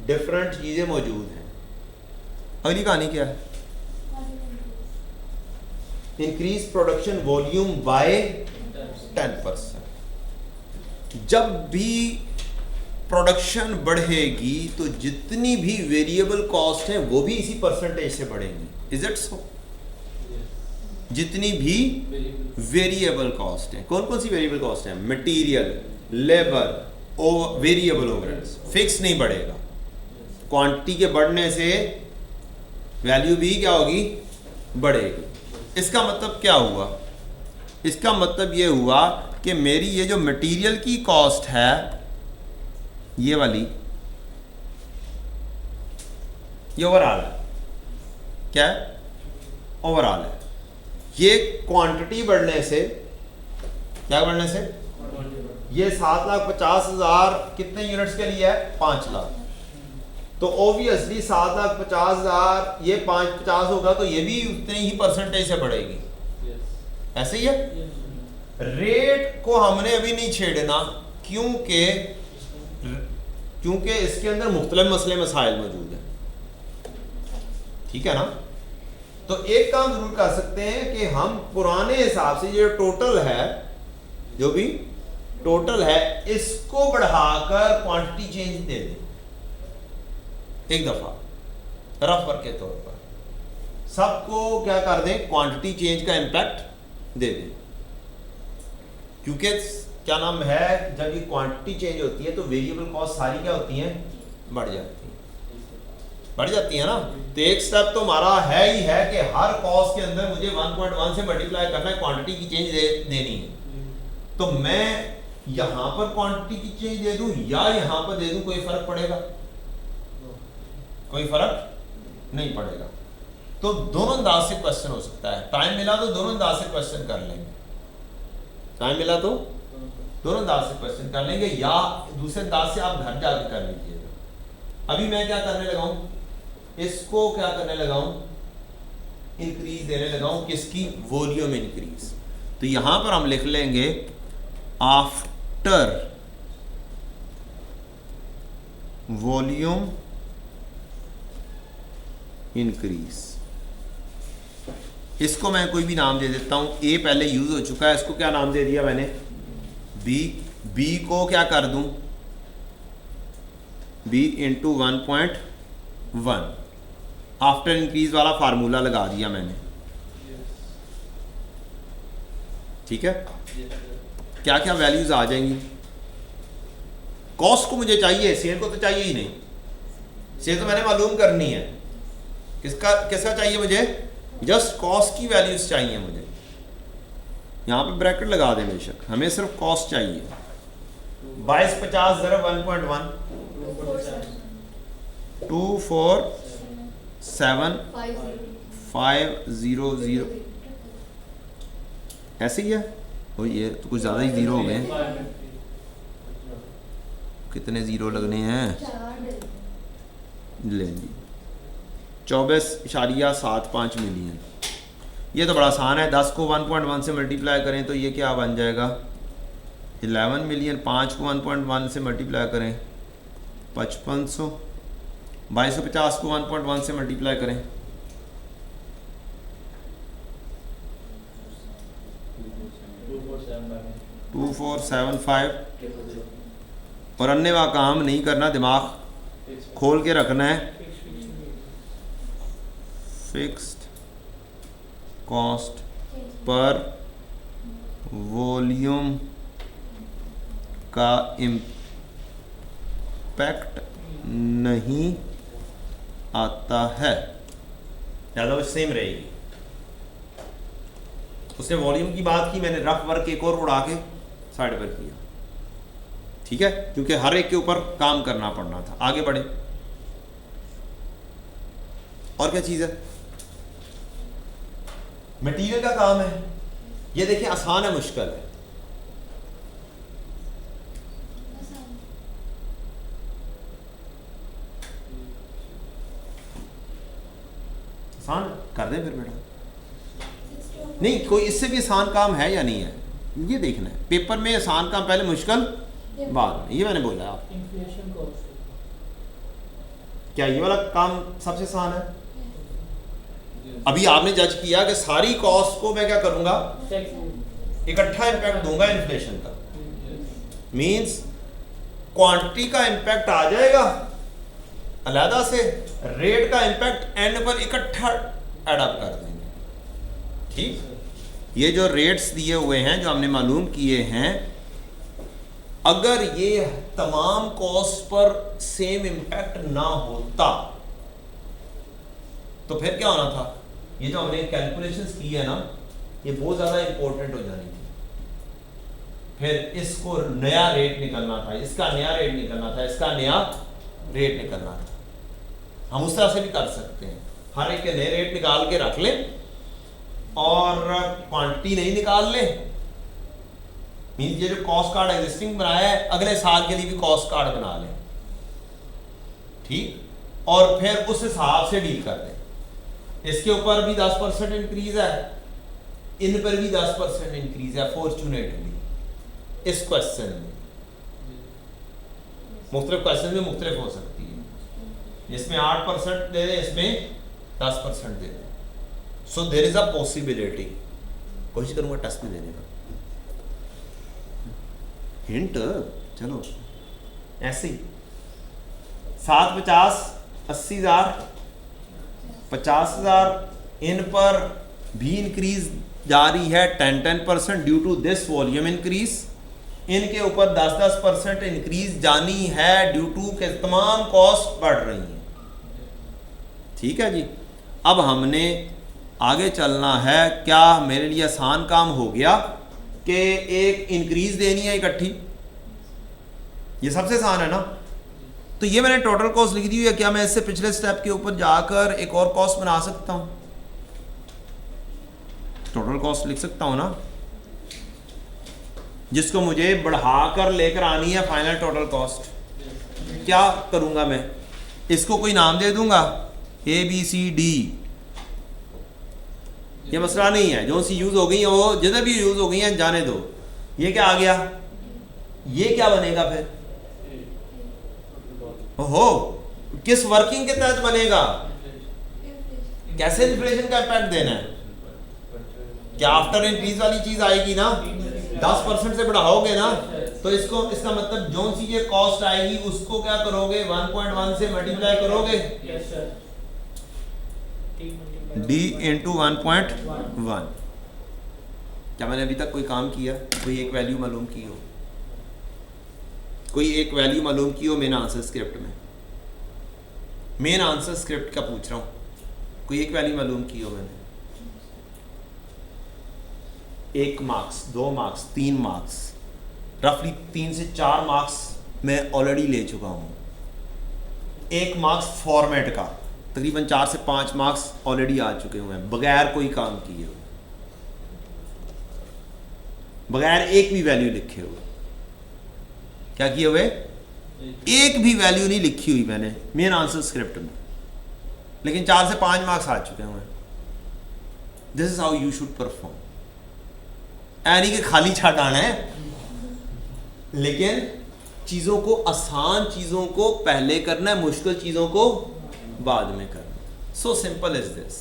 डिफरेंट चीज़ें मौजूद हैं। अगली कहानी क्या है? Increase production volume by 10%। जब भी प्रोडक्शन बढ़ेगी तो जितनी भी वेरिएबल कॉस्ट है वो भी इसी परसेंटेज से बढ़ेंगी। Is it so? जितनी भी वेरिएबल कॉस्ट है, कौन कौन सी वेरिएबल कॉस्ट है? Material, labour, variable overheads. Fix नहीं बढ़ेगा। क्वांटिटी के बढ़ने से वैल्यू भी क्या होगी? बढ़ेगी। इसका मतलब क्या हुआ? इसका मतलब ये हुआ कि मेरी ये जो मटेरियल की कॉस्ट है, ये वाली, ये ओवरऑल है। क्या है? ओवरऑल है। ये क्वांटिटी बढ़ने से, क्या बढ़ने से? ये 7,50,000 कितने यूनिट्स के लिए है? 5 लाख। तो ऑब्वियसली 7,50,000 ये 550 होगा, तो ये भी उतने ही परसेंटेज से बढ़ेगी। ऐसे ही है। रेट को हमने अभी नहीं छेड़ना, क्योंकि इसके अंदर मुख्तलिफ मसले मसाइल मौजूद हैं। ठीक है ना? तो एक काम जरूर कर सकते हैं कि हम पुराने हिसाब से जो टोटल है, जो भी टोटल है, इसको बढ़ाकर क्वांटिटी चेंज दे दें एक दफा, रफ वर्क के तौर पर सबको क्या कर दें? क्वांटिटी चेंज का इंपैक्ट दे दें। क्योंकि क्या नाम है, जब ये क्वांटिटी चेंज होती है तो वेरिएबल कॉस्ट सारी क्या होती हैं? बढ़ जाती है ना। तो एक स्टेप तो हमारा है ही है कि हर कॉस्ट के अंदर मुझे 1.1 से मल्टीप्लाई करना है, क्वांटिटी की चेंज देनी है। तो मैं यहां पर क्वांटिटी की चेंज दे दूं या यहां पर दे दूं, कोई फर्क पड़ेगा? कोई फर्क नहीं पड़ेगा। तो दोनों अंदाज से क्वेश्चन हो सकता है। टाइम मिला तो दोनों अंदाज से क्वेश्चन कर लेंगे, टाइम मिला तो दोनों अंदाज से क्वेश्चन कर लेंगे, या दूसरे अंदाज से आप घर जाकर कर लीजिएगा। अभी मैं क्या करने लगा हूं? इसको क्या करने लगा हूं? इंक्रीज देने लगा हूं। किसकी? Volume increase. तो यहां पर हम लिख लेंगे आफ्टर वॉल्यूम इंक्रीज। इसको मैं कोई भी नाम दे देता हूं। ए पहले यूज हो चुका है, इसको क्या नाम दे दिया मैंने? बी। बी को क्या कर दूं? B into 1.1। आफ्टर इंक्रीज वाला फार्मूला लगा दिया मैंने। ठीक है। क्या क्या वैल्यूज आ जाएंगी? कॉस्ट को मुझे चाहिए, सेल को तो चाहिए ही नहीं, सेल तो मैंने मालूम करनी है। किसका किसका चाहिए मुझे? जस्ट कॉस्ट की वैल्यूज चाहिए मुझे। यहाँ पे ब्रैकेट लगा दें बेशक, हमें सिर्फ कॉस्ट चाहिए। 2250 ज़रा 1.1 247,500 ऐसे ही है। ओ ये तो कुछ ज़्यादा ही ज़ीरो हो गए। कितने ज़ीरो लगने हैं? ले जी 24.75 मिलियन। ये तो बड़ा आसान है। 10 को 1.1 से मल्टीप्लाई करें तो ये क्या बन जाएगा? 11 मिलियन। 5 को 1.1 से मल्टीप्लाई करें 5500। 2250 को 1.1 से मल्टीप्लाई करें 2475। और अन्य वहाँ काम नहीं करना, दिमाग खोल के रखना है। फिक्स्ड कॉस्ट पर वॉल्यूम का इम्पैक्ट नहीं आता है, ज़्यादा वो सेम रहेगी। उसने वॉल्यूम की बात की, मैंने रफ वर्क एक और उड़ा के साइड पर किया, ठीक है, क्योंकि हर एक के ऊपर काम करना पड़ना था। आगे बढ़े। और क्या चीज़ है? मटेरियल का काम है। ये देखिए आसान है मुश्किल है? आसान कर दे फिर बेटा। नहीं, कोई इससे भी आसान काम है या नहीं है, ये देखना है। पेपर में आसान काम पहले, मुश्किल बाद में, ये मैंने बोला आप। क्या ये वाला काम सबसे आसान है? अभी आपने जज किया कि सारी कॉस्ट को मैं क्या करूंगा? इकट्ठा इम्पैक्ट दूंगा इन्फ्लेशन का। मींस क्वांटिटी का इम्पैक्ट आ जाएगा अलहदा से, रेट का इम्पैक्ट एंड पर इकट्ठा एडअप कर देंगे। ठीक, ये जो रेट्स दिए हुए हैं जो हमने मालूम किए हैं, अगर ये तमाम कॉस्ट पर सेम इम्पैक्ट ना होता तो फिर क्या होना था? ये जो हमने कैलकुलेशंस की है ना, ये बहुत ज़्यादा इंपॉर्टेंट हो जानी थी। फिर इसको नया रेट निकलना था, इसका नया रेट निकलना था, इसका नया रेट निकलना था। हम उस तरह से भी कर सकते हैं, हर एक के नए रेट निकाल के रख लें और क्वांटिटी नहीं निकाल लें। मीन्स ये जो कॉस्ट कार्ड एग्जिस्टिंग बनाया है, अगले साल के लिए भी कॉस्ट कार्ड बना लें, ठीक, और फिर उस हिसाब से डील कर दें। इसके ऊपर भी 10% इंक्रीज है, इन पर भी 10% इंक्रीज है। फॉर्चुनेटली इस क्वेश्चन में, मुख्तलिफ क्वेश्चन में मुख्तलिफ हो सकती है, इसमें 8% दे दें, इसमें 10% दे दें। So there is a possibility. कोशिश करूंगा टेस्ट में देने का हिंट। चलो ऐसे ही 750 80,000 50,000, इन पर भी इंक्रीज जारी है 10% due to this volume increase. इनके ऊपर 10% इंक्रीज जानी है ड्यू टू के तमाम कॉस्ट बढ़ रही हैं। ठीक है जी। अब हमने आगे चलना है। क्या मेरे लिए आसान काम हो गया कि एक इंक्रीज देनी है इकट्ठी? ये सबसे आसान है ना। तो ये मैंने टोटल कॉस्ट लिख दी हुई है। क्या मैं इससे पिछले स्टेप के ऊपर जाकर एक और कॉस्ट बना सकता हूं? टोटल कॉस्ट लिख सकता हूं ना, जिसको मुझे बढ़ाकर लेकर आनी है फाइनल टोटल कॉस्ट। क्या करूंगा मैं? इसको कोई नाम दे दूंगा, ABCD। ये मसला नहीं है, जो सी यूज हो गई है वो जिधर भी यूज हो गई हैं जाने दो। ये क्या आ गया? ये क्या बनेगा फिर? ओहो, किस वर्किंग के तहत बनेगा? कैसे इन्फ्लेशन का इम्पैक्ट देना है? क्या आफ्टर इंक्रीज वाली चीज आएगी ना? 10% से बढ़ाओगे ना, तो इसको, इसका मतलब जो सी ये कॉस्ट आएगी उसको क्या करोगे? 1.1 से मल्टीप्लाई करोगे। D into 1.1। क्या मैंने अभी तक कोई काम किया, कोई एक वैल्यू मालूम की हो, कोई एक वैल्यू मालूम की हो मेन आंसर स्क्रिप्ट में? मेन आंसर स्क्रिप्ट का पूछ रहा हूँ, कोई एक वैल्यू मालूम की हो मैंने? 1 मार्क्स, 2 मार्क्स, 3 मार्क्स, रफली 3 से 4 मार्क्स मैं ऑलरेडी ले चुका हूँ। 1 मार्क्स फॉर्मेट का, तकरीबन 4 से 5 मार्क्स ऑलरेडी आ चुके हुए हैं बगैर कोई काम किए हुए, बगैर एक भी वैल्यू लिखे हुए। क्या किए हुए? एक भी वैल्यू नहीं लिखी हुई मैंने मेन आंसर स्क्रिप्ट में, लेकिन 4 से 5 मार्क्स आ चुके हुए। This is how you should perform. यानी कि खाली छाट आना है, लेकिन चीजों को, आसान चीजों को पहले करना है, मुश्किल चीजों को बाद में करना। So simple is this.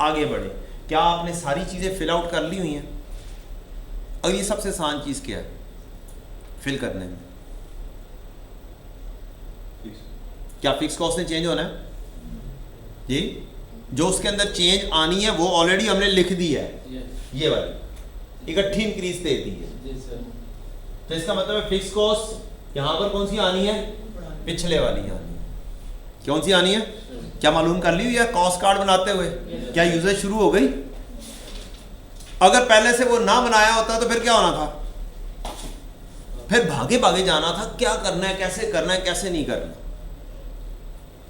आगे बढ़े। क्या आपने सारी चीजें फिल आउट कर ली हुई हैं? और ये सबसे आसान चीज क्या है फिल करने में? क्या फिक्स कॉस्ट ने चेंज होना है जी? जो उसके अंदर चेंज आनी है वो ऑलरेडी हमने लिख दी है, ये वाली इकट्ठी इंक्रीज दे दी है। तो इसका मतलब है फिक्स कॉस्ट यहां पर कौन सी आनी है? पिछले वाली आनी है। कौन सी आनी है? क्या मालूम कर ली हुई है कॉस्ट कार्ड बनाते हुए? क्या यूजेज शुरू हो गई? अगर पहले से वो ना बनाया होता तो फिर क्या होना था? फिर भागे भागे जाना था, क्या करना है, कैसे करना है, कैसे नहीं करना।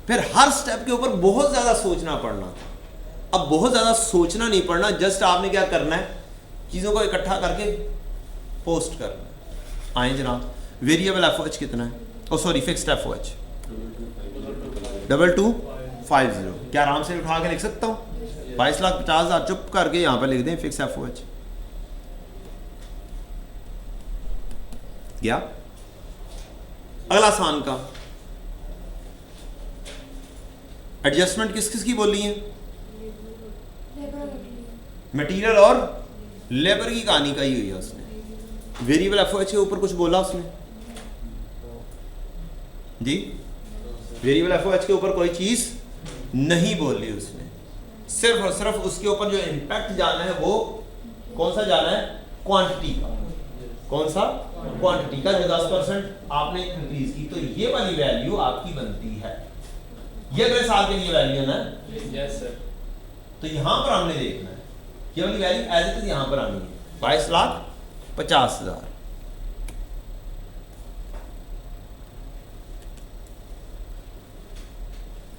फिर हर स्टेप के ऊपर बहुत ज्यादा सोचना पड़ना था। अब बहुत ज्यादा सोचना नहीं पड़ना, जस्ट आपने क्या करना है, चीजों को इकट्ठा करके पोस्ट करना है। आए जनाब, वेरिएबल एफओएच कितना है? ओ सॉरी, फिक्स्ड एफओएच 2250। क्या आराम से उठा के लिख सकता हूँ? 22,50,000 चुप करके यहां पर लिख दें फिक्स एफओएच। गया? अगला आसान का एडजस्टमेंट किस किस की बोली है? मटेरियल और लेबर की कहानी का ही हुई है उसने। वेरिएबल एफओएच के ऊपर कुछ बोला उसने जी? वेरिएबल एफओएच के ऊपर कोई चीज नहीं बोली उसने। सिर्फ और सिर्फ उसके ऊपर जो इम्पैक्ट जाना है वो कौन सा जाना है? क्वांटिटी का। कौन सा? क्वांटिटी का। जो 10% आपने इंक्रीज की, तो ये वाली वैल्यू आपकी बनती है। ये अगले साल के लिए वैल्यू है ना? Yes sir. तो यहां पर हमने देखना है ये वाली वैल्यू एज इट इज यहां पर आनी है 22,50,000।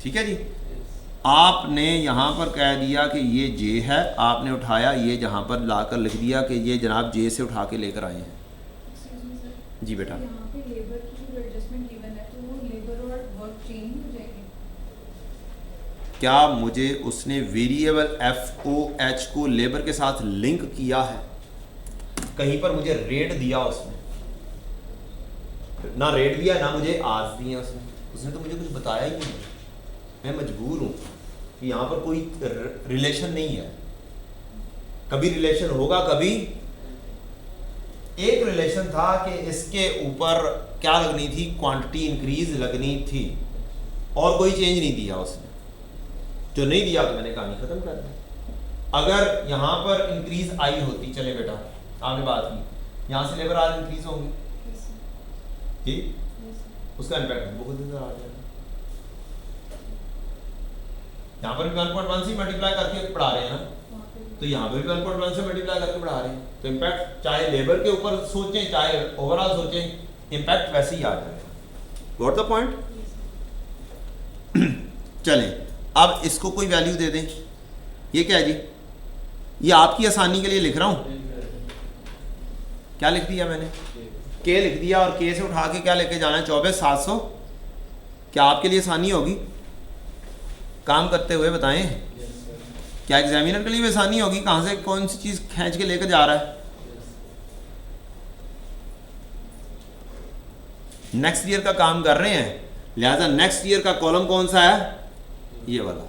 ठीक है जी। आपने यहां पर कह दिया कि ये जे है, आपने उठाया ये जहां पर लाकर लिख दिया कि ये जनाब जे से उठा के लेकर आए हैं। जी बेटा, यहाँ पे लेबर की जो एडजस्टमेंट गिवन है तो वो लेबर और वर्क चेंज हो जाएगी। क्या मुझे उसने वेरिएबल एफओएच को लेबर के साथ लिंक किया है? कहीं पर मुझे रेट दिया उसने? ना रेट दिया ना मुझे आज दिया उसने तो मुझे कुछ बताया ही नहीं। मैं मजबूर हूं कि यहां पर कोई रिलेशन नहीं है। कभी रिलेशन होगा, कभी एक रिलेशन था कि इसके ऊपर क्या लगनी थी? क्वांटिटी इंक्रीज लगनी थी, और कोई चेंज नहीं दिया उसने। जो नहीं दिया तो मैंने कहानी खत्म कर दी। अगर यहां पर इंक्रीज आई होती, चले बेटा आपने बात की, यहां से लेबर आज इंक्रीज होंगे, ठीक, उसका इम्पैक्ट बहुत नजर आ जाएगा। यहाँ पर भी 1.1 से मल्टीप्लाई करके पढ़ा रहे हैं ना, तो यहाँ पर भी 1.1 से मल्टीप्लाई करके पढ़ा रहे हैं, तो इम्पैक्ट चाहे लेबर के ऊपर सोचें चाहे ओवरऑल सोचें, इम्पैक्ट वैसे ही आ जाएगा। Got the point? चलें, अब इसको कोई वैल्यू दे दें। ये क्या है जी? ये आपकी आसानी के लिए लिख रहा हूँ। क्या लिख दिया मैंने? के लिख दिया, और के से उठा के क्या लेके जाना है? 24,700। क्या आपके लिए आसानी होगी काम करते हुए? बताएं, क्या एग्जामिनर के लिए भी आसानी होगी? कहां से कौन सी चीज खींच के लेकर जा रहा है? नेक्स्ट ईयर का काम कर रहे हैं, लिहाजा नेक्स्ट ईयर का कॉलम कौन सा है? ये वाला।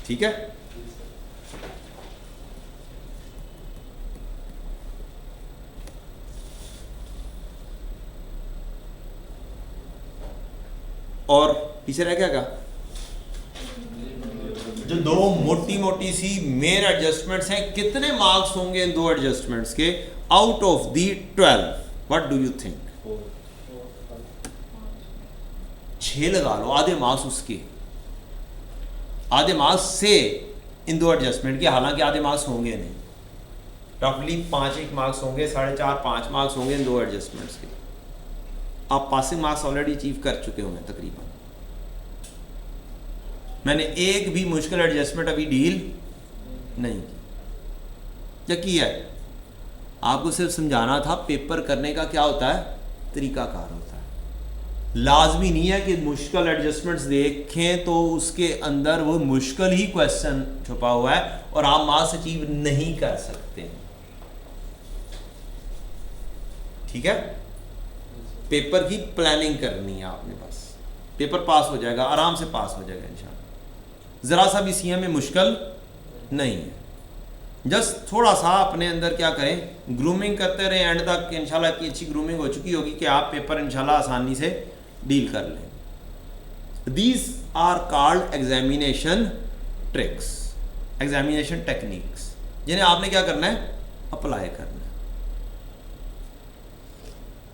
ठीक है। और पीछे रह क्या? जो दो मोटी मोटी सी मेन एडजस्टमेंट्स हैं, कितने मार्क्स होंगे इन दो एडजस्टमेंट्स के out of the 12? What do you think? 6 लगा लो, आधे मार्क्स उसके, आधे मार्क्स से इन दो एडजस्टमेंट के, हालांकि आधे मार्क्स होंगे नहीं, रफली 5 मार्क्स होंगे, 4.5-5 मार्क्स होंगे इन दो एडजस्टमेंट्स के। आप पासिंग मार्क्स ऑलरेडी अचीव कर चुके होंगे तकरीबन। मैंने एक भी मुश्किल एडजस्टमेंट अभी डील नहीं की, या किया है? आपको सिर्फ समझाना था पेपर करने का क्या होता है, तरीकाकार होता है। लाजमी नहीं है कि मुश्किल एडजस्टमेंट्स देखें तो उसके अंदर वो मुश्किल ही क्वेश्चन छुपा हुआ है और आप मार्क्स अचीव नहीं कर सकते। ठीक है, पेपर की प्लानिंग करनी है आपने, बस पेपर पास हो जाएगा, आराम से पास हो जाएगा इंशाल्लाह। ज़रा सा भी सीएम में मुश्किल नहीं है, जस्ट थोड़ा सा अपने अंदर क्या करें, ग्रूमिंग करते रहें, एंड तक इंशाल्लाह की अच्छी ग्रूमिंग हो चुकी होगी कि आप पेपर इंशाल्लाह आसानी से डील कर लें। These are called examination tricks, examination techniques, जिन्हें आपने क्या करना है, अप्लाई करना है।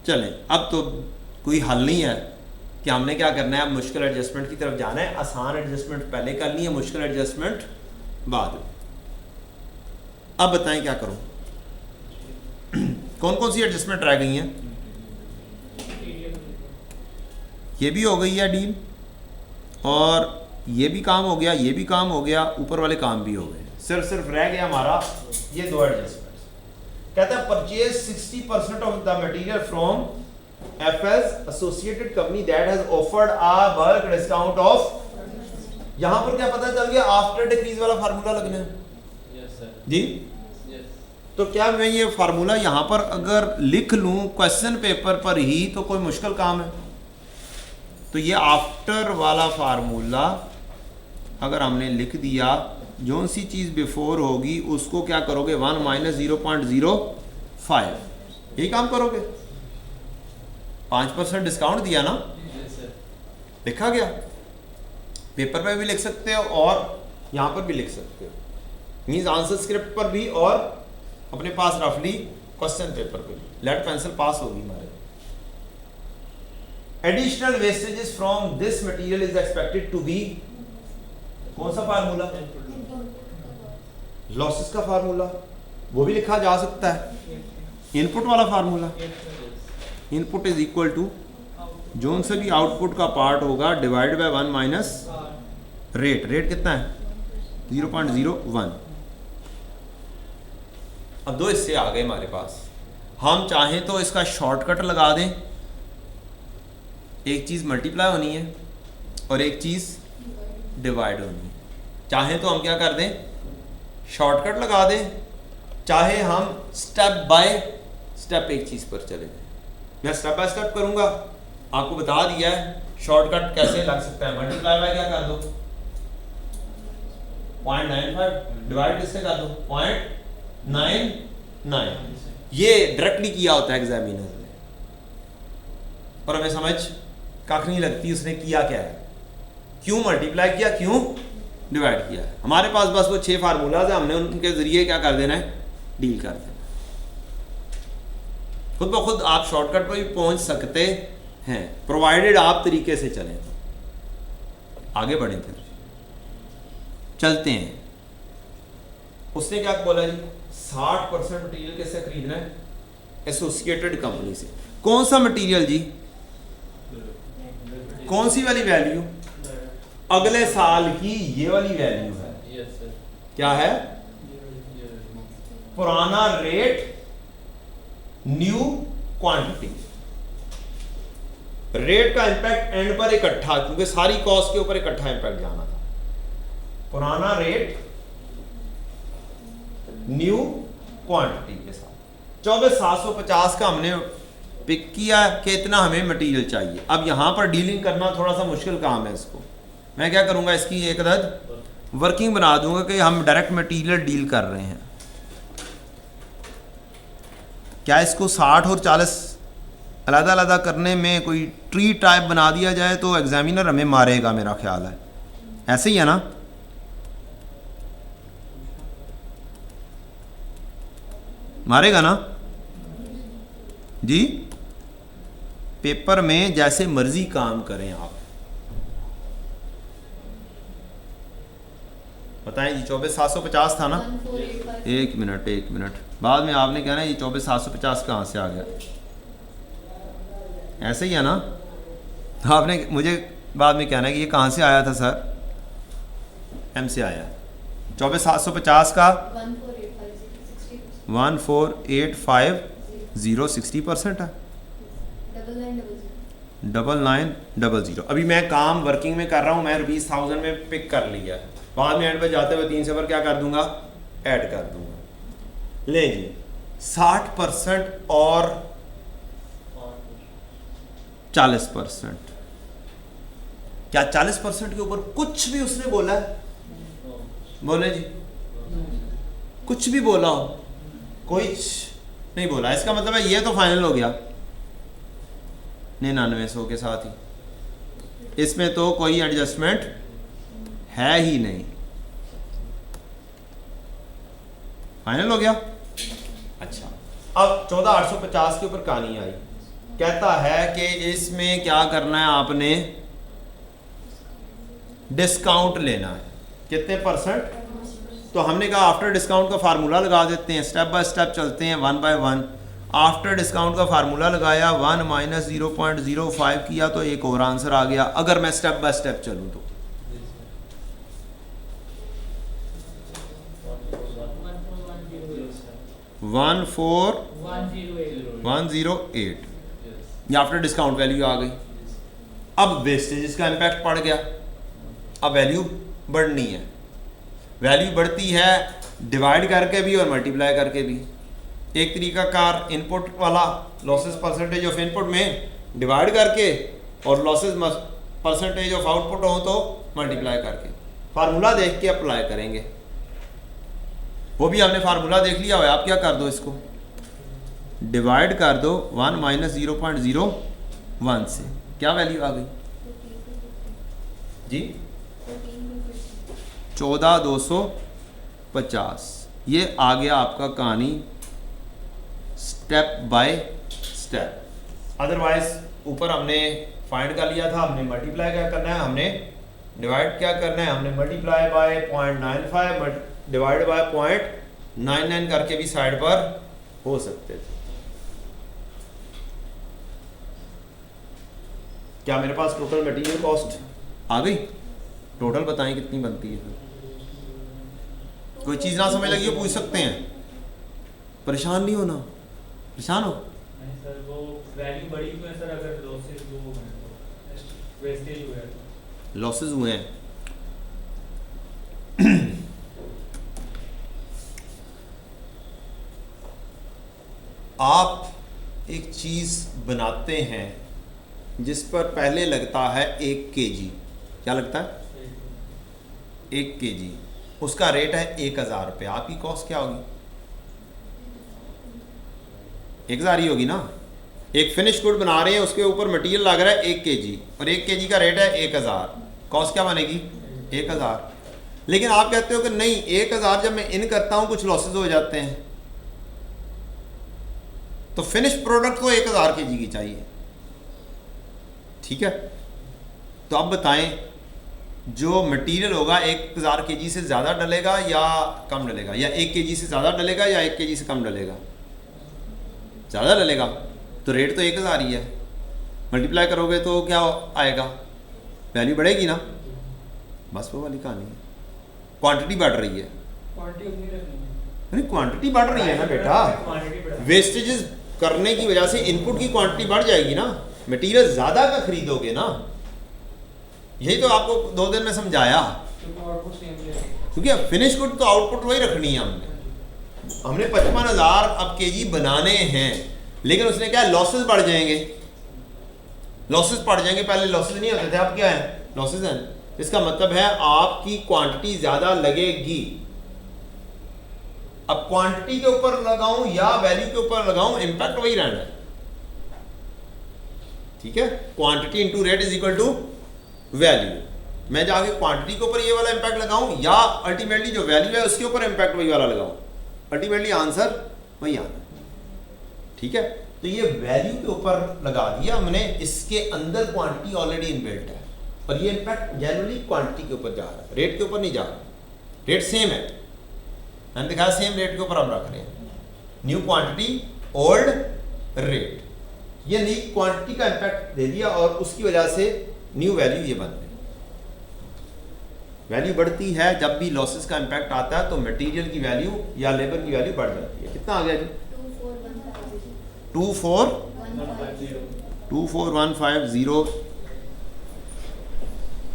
चलें, अब तो कोई हल नहीं है कि हमने क्या करना है, अब मुश्किल एडजस्टमेंट की तरफ जाना है। आसान एडजस्टमेंट पहले करनी है, मुश्किल एडजस्टमेंट बाद में। अब बताएं क्या करूं? कौन कौन सी एडजस्टमेंट रह गई हैं? ये भी हो गई है डील, और ये भी काम हो गया, ये भी काम हो गया, ऊपर वाले काम भी हो गए। सिर्फ रह गया हमारा ये दो एडजस्टमेंट्स। कहता है purchase 60% of the material from FS associated company that has offered a bulk discount of, यहां पर क्या पता चल गया, आफ्टर डिक्रीज वाला फार्मूला लगना है। यस सर जी तो क्या मैं ये फार्मूला यहां पर अगर लिख लूं क्वेश्चन पेपर पर ही तो कोई मुश्किल काम है? तो ये आफ्टर वाला फार्मूला अगर हमने लिख दिया, जो सी चीज बिफोर होगी उसको क्या करोगे, 1 - 0.05, यही काम करोगे। 5% डिस्काउंट दिया ना, लिखा गया, पेपर पे भी लिख सकते हो और यहां पर भी लिख सकते हो, मींस आंसर स्क्रिप्ट पर भी और अपने पास रफली क्वेश्चन पेपर पे भी। लेड पेंसिल पास होगी हमारे। Additional wastages from this material is expected to be, कौन सा फार्मूला, लॉसेस का फार्मूला, वो भी लिखा जा सकता है। इनपुट वाला formula, input is equal to जोन से भी आउटपुट का पार्ट होगा divide by 1 minus rate. Rate कितना है, 0.01। अब दो हिस्से आ गए हमारे पास, हम चाहें तो इसका शॉर्टकट लगा दें, एक चीज़ मल्टीप्लाई होनी है और एक चीज़ डिवाइड होनी है। चाहें तो हम क्या कर दें, शॉर्टकट लगा दें, चाहे हम स्टेप बाय स्टेप एक चीज़ पर चले जाएं। मैं स्टेप बाय स्टेप करूंगा, आपको बता दिया है शॉर्टकट कैसे लग सकता है। मल्टीप्लाई बाय क्या कर दो, 0.95, डिवाइड किससे कर दो, 0.99। ये डायरेक्टली किया होता है एग्जामिनर ने, और हमें समझ काख नहीं लगती उसने किया क्या है, क्यों मल्टीप्लाई किया, क्यों डिवाइड किया है। हमारे पास बस वो 6 फार्मूलाज है, हमने उनके जरिए क्या कर देना है, डील कर देना। खुद ब खुद आप शॉर्टकट पर भी पहुंच सकते हैं, प्रोवाइडेड आप तरीके से चलें। आगे बढ़े फिर चलते हैं। उसने क्या बोला जी, 60% मटीरियल किससे खरीदना है, एसोसिएटेड कंपनी से। कौन सा मटीरियल जी, कौन सी वाली वैल्यू, अगले साल की ये वाली वैल्यू है। यस सर, क्या है, पुराना रेट न्यू क्वांटिटी। रेट का इंपैक्ट एंड पर इकट्ठा, क्योंकि सारी कॉस्ट के ऊपर इकट्ठा इंपैक्ट जाना था। पुराना रेट न्यू क्वांटिटी के साथ 24,750 का हमने पिक किया कि इतना हमें मटेरियल चाहिए। अब यहां पर डीलिंग करना थोड़ा सा मुश्किल काम है। इसको मैं क्या करूंगा, इसकी एक अदद वर्किंग बना दूंगा कि हम डायरेक्ट मटेरियल डील कर रहे हैं। क्या इसको 60 और 40 अलग अलग करने में कोई ट्री टाइप बना दिया जाए तो एग्जामिनर हमें मारेगा, मेरा ख्याल है। ऐसे ही है ना, मारेगा ना जी? पेपर में जैसे मर्जी काम करें आप। बताएं जी, 24,750 था ना? 1485 एक मिनट, बाद में आपने कहना है ये 24,750 कहाँ से आ गया? ऐसे ही है ना? आपने मुझे बाद में कहना है कि ये कहाँ से आया था सर? एम से आया। 24,750 का 1485 14,850 60% है। 9900 9900। अभी मैं काम वर्किंग में कर रहा हूँ, मैं ₹10,000 में पिक कर लिया, बाद में एंड पे जाते हुए 3 से पर क्या कर दूंगा? ऐड कर दूंगा। ले जी 60% और 40%। क्या 40% के ऊपर कुछ भी उसने बोला है? बोले जी, कुछ भी बोला हो? कोई नहीं बोला। इसका मतलब है ये तो फाइनल हो गया 9900 के साथ ही, इसमें तो कोई एडजस्टमेंट है ही नहीं। फाइनल हो गया। अच्छा, अब 14,850 के ऊपर कहानी आई। कहता है कि इसमें क्या करना है आपने? डिस्काउंट लेना है। कितने परसेंट? तो हमने कहा आफ्टर डिस्काउंट का फार्मूला लगा देते हैं, स्टेप बाय स्टेप चलते हैं, 1 बाय 1। आफ्टर डिस्काउंट का फार्मूला लगाया, 1 माइनस 0.05 किया तो एक और आंसर आ गया। अगर मैं स्टेप बाय स्टेप चलूं तो 14108 ये आफ्टर डिस्काउंट वैल्यू आ गई। अब वेस्टेजेस का इम्पैक्ट पड़ गया। अब वैल्यू बढ़नी है। वैल्यू बढ़ती है डिवाइड करके भी और मल्टीप्लाई करके भी। एक तरीका कार इनपुट वाला लॉसेस परसेंटेज ऑफ इनपुट में डिवाइड करके और लॉसेस परसेंटेज ऑफ आउटपुट हो तो मल्टीप्लाई करके। फार्मूला देख के अप्लाई करेंगे। वो भी हमने फार्मूला देख लिया हुआ है। आप क्या कर दो, इसको डिवाइड कर दो 1 माइनस 0.01 से। क्या वैल्यू आ गई जी? 14,250। ये आ गया आपका कहानी स्टेप बाय स्टेप। अदरवाइज ऊपर हमने फाइंड कर लिया था, हमने मल्टीप्लाई क्या करना है, हमने डिवाइड क्या करना है, हमने मल्टीप्लाई बाय 0.95 डिवाइड बाय 0.99 करके भी साइड पर हो सकते थे। क्या मेरे पास टोटल मटेरियल कॉस्ट आ गई? टोटल बताएं कितनी बनती है। कोई चीज़ ना समझ लगी हो पूछ सकते हैं, परेशान नहीं होना। परेशान हो? नहीं सर, वो वैल्यू बढ़ी क्यों है सर? अगर लॉसेस वो वेस्टेज हुआ है तो लॉसेस हुए हैं। आप एक चीज़ बनाते हैं जिस पर पहले लगता है 1 kg। क्या लगता है? 1 kg। उसका रेट है 1,000 रुपये। आपकी कॉस्ट क्या होगी? 1,000 ही होगी ना। एक फिनिश गुड बना रहे हैं, उसके ऊपर मटेरियल लग रहा है 1 kg और 1 kg का रेट है 1,000। कॉस्ट क्या बनेगी? 1,000। लेकिन आप कहते हो कि नहीं, 1,000 जब मैं इन करता हूं कुछ लॉसेस हो जाते हैं, तो फिनिश प्रोडक्ट को 1,000 kg की चाहिए। ठीक है, तो अब बताएं जो मटेरियल होगा 1,000 kg से ज़्यादा डलेगा या कम डलेगा, या 1 kg से ज़्यादा डलेगा या 1 kg से कम डलेगा? ज़्यादा डलेगा। तो रेट तो 1,000 ही है। मल्टीप्लाई करोगे तो क्या आएगा? वैल्यू बढ़ेगी ना। बस वो वाली कहानी है। क्वांटिटी बढ़ रही है। क्वांटिटी उतनी रखनी है। नहीं, क्वांटिटी बढ़ रही है ना बेटा। क्वांटिटी बढ़ा। वेस्टेजेस करने की वजह से इनपुट की क्वांटिटी बढ़ जाएगी ना। मटेरियल ज़्यादा का खरीदोगे ना। यही तो आपको 2 दिन में समझाया। क्योंकि अब फिनिश गुड तो आउटपुट वही रखनी है। हमने 55,000 अब केजी बनाने हैं, लेकिन उसने क्या, लॉसेस बढ़ जाएंगे। लॉसेस बढ़ जाएंगे। पहले लॉसेस नहीं होते थे, अब क्या है? लॉसेस हैं। इसका मतलब है आपकी क्वांटिटी ज़्यादा लगेगी। अब क्वांटिटी के ऊपर लगाऊं या वैल्यू के ऊपर लगाऊं, इंपैक्ट वही रहना है। ठीक है, quantity into rate is equal to value. मैं जाके क्वांटिटी के ऊपर ये वाला इंपैक्ट लगाऊं या अल्टीमेटली जो वैल्यू है उसके ऊपर इंपैक्ट वही वाला लगाऊं, अल्टीमेटली आंसर वही आना, ठीक है। तो ये वैल्यू के ऊपर लगा दिया हमने, इसके अंदर क्वांटिटी ऑलरेडी इनबिल्ट है, और ये इनफैक्ट जनरली क्वांटिटी के ऊपर जा रहा है, रेट के ऊपर नहीं जा रहा। रेट सेम है, मैंने दिखाया सेम रेट के ऊपर हम रख रहे हैं, न्यू क्वांटिटी ओल्ड रेट, ये नई क्वांटिटी का इम्पैक्ट दे दिया और उसकी वजह से न्यू वैल्यू ये बन गई। वैल्यू बढ़ती है जब भी लॉसेस का इम्पैक्ट आता है तो मटेरियल की वैल्यू या लेबर की वैल्यू बढ़ जाती है। कितना आ गया जी? 24150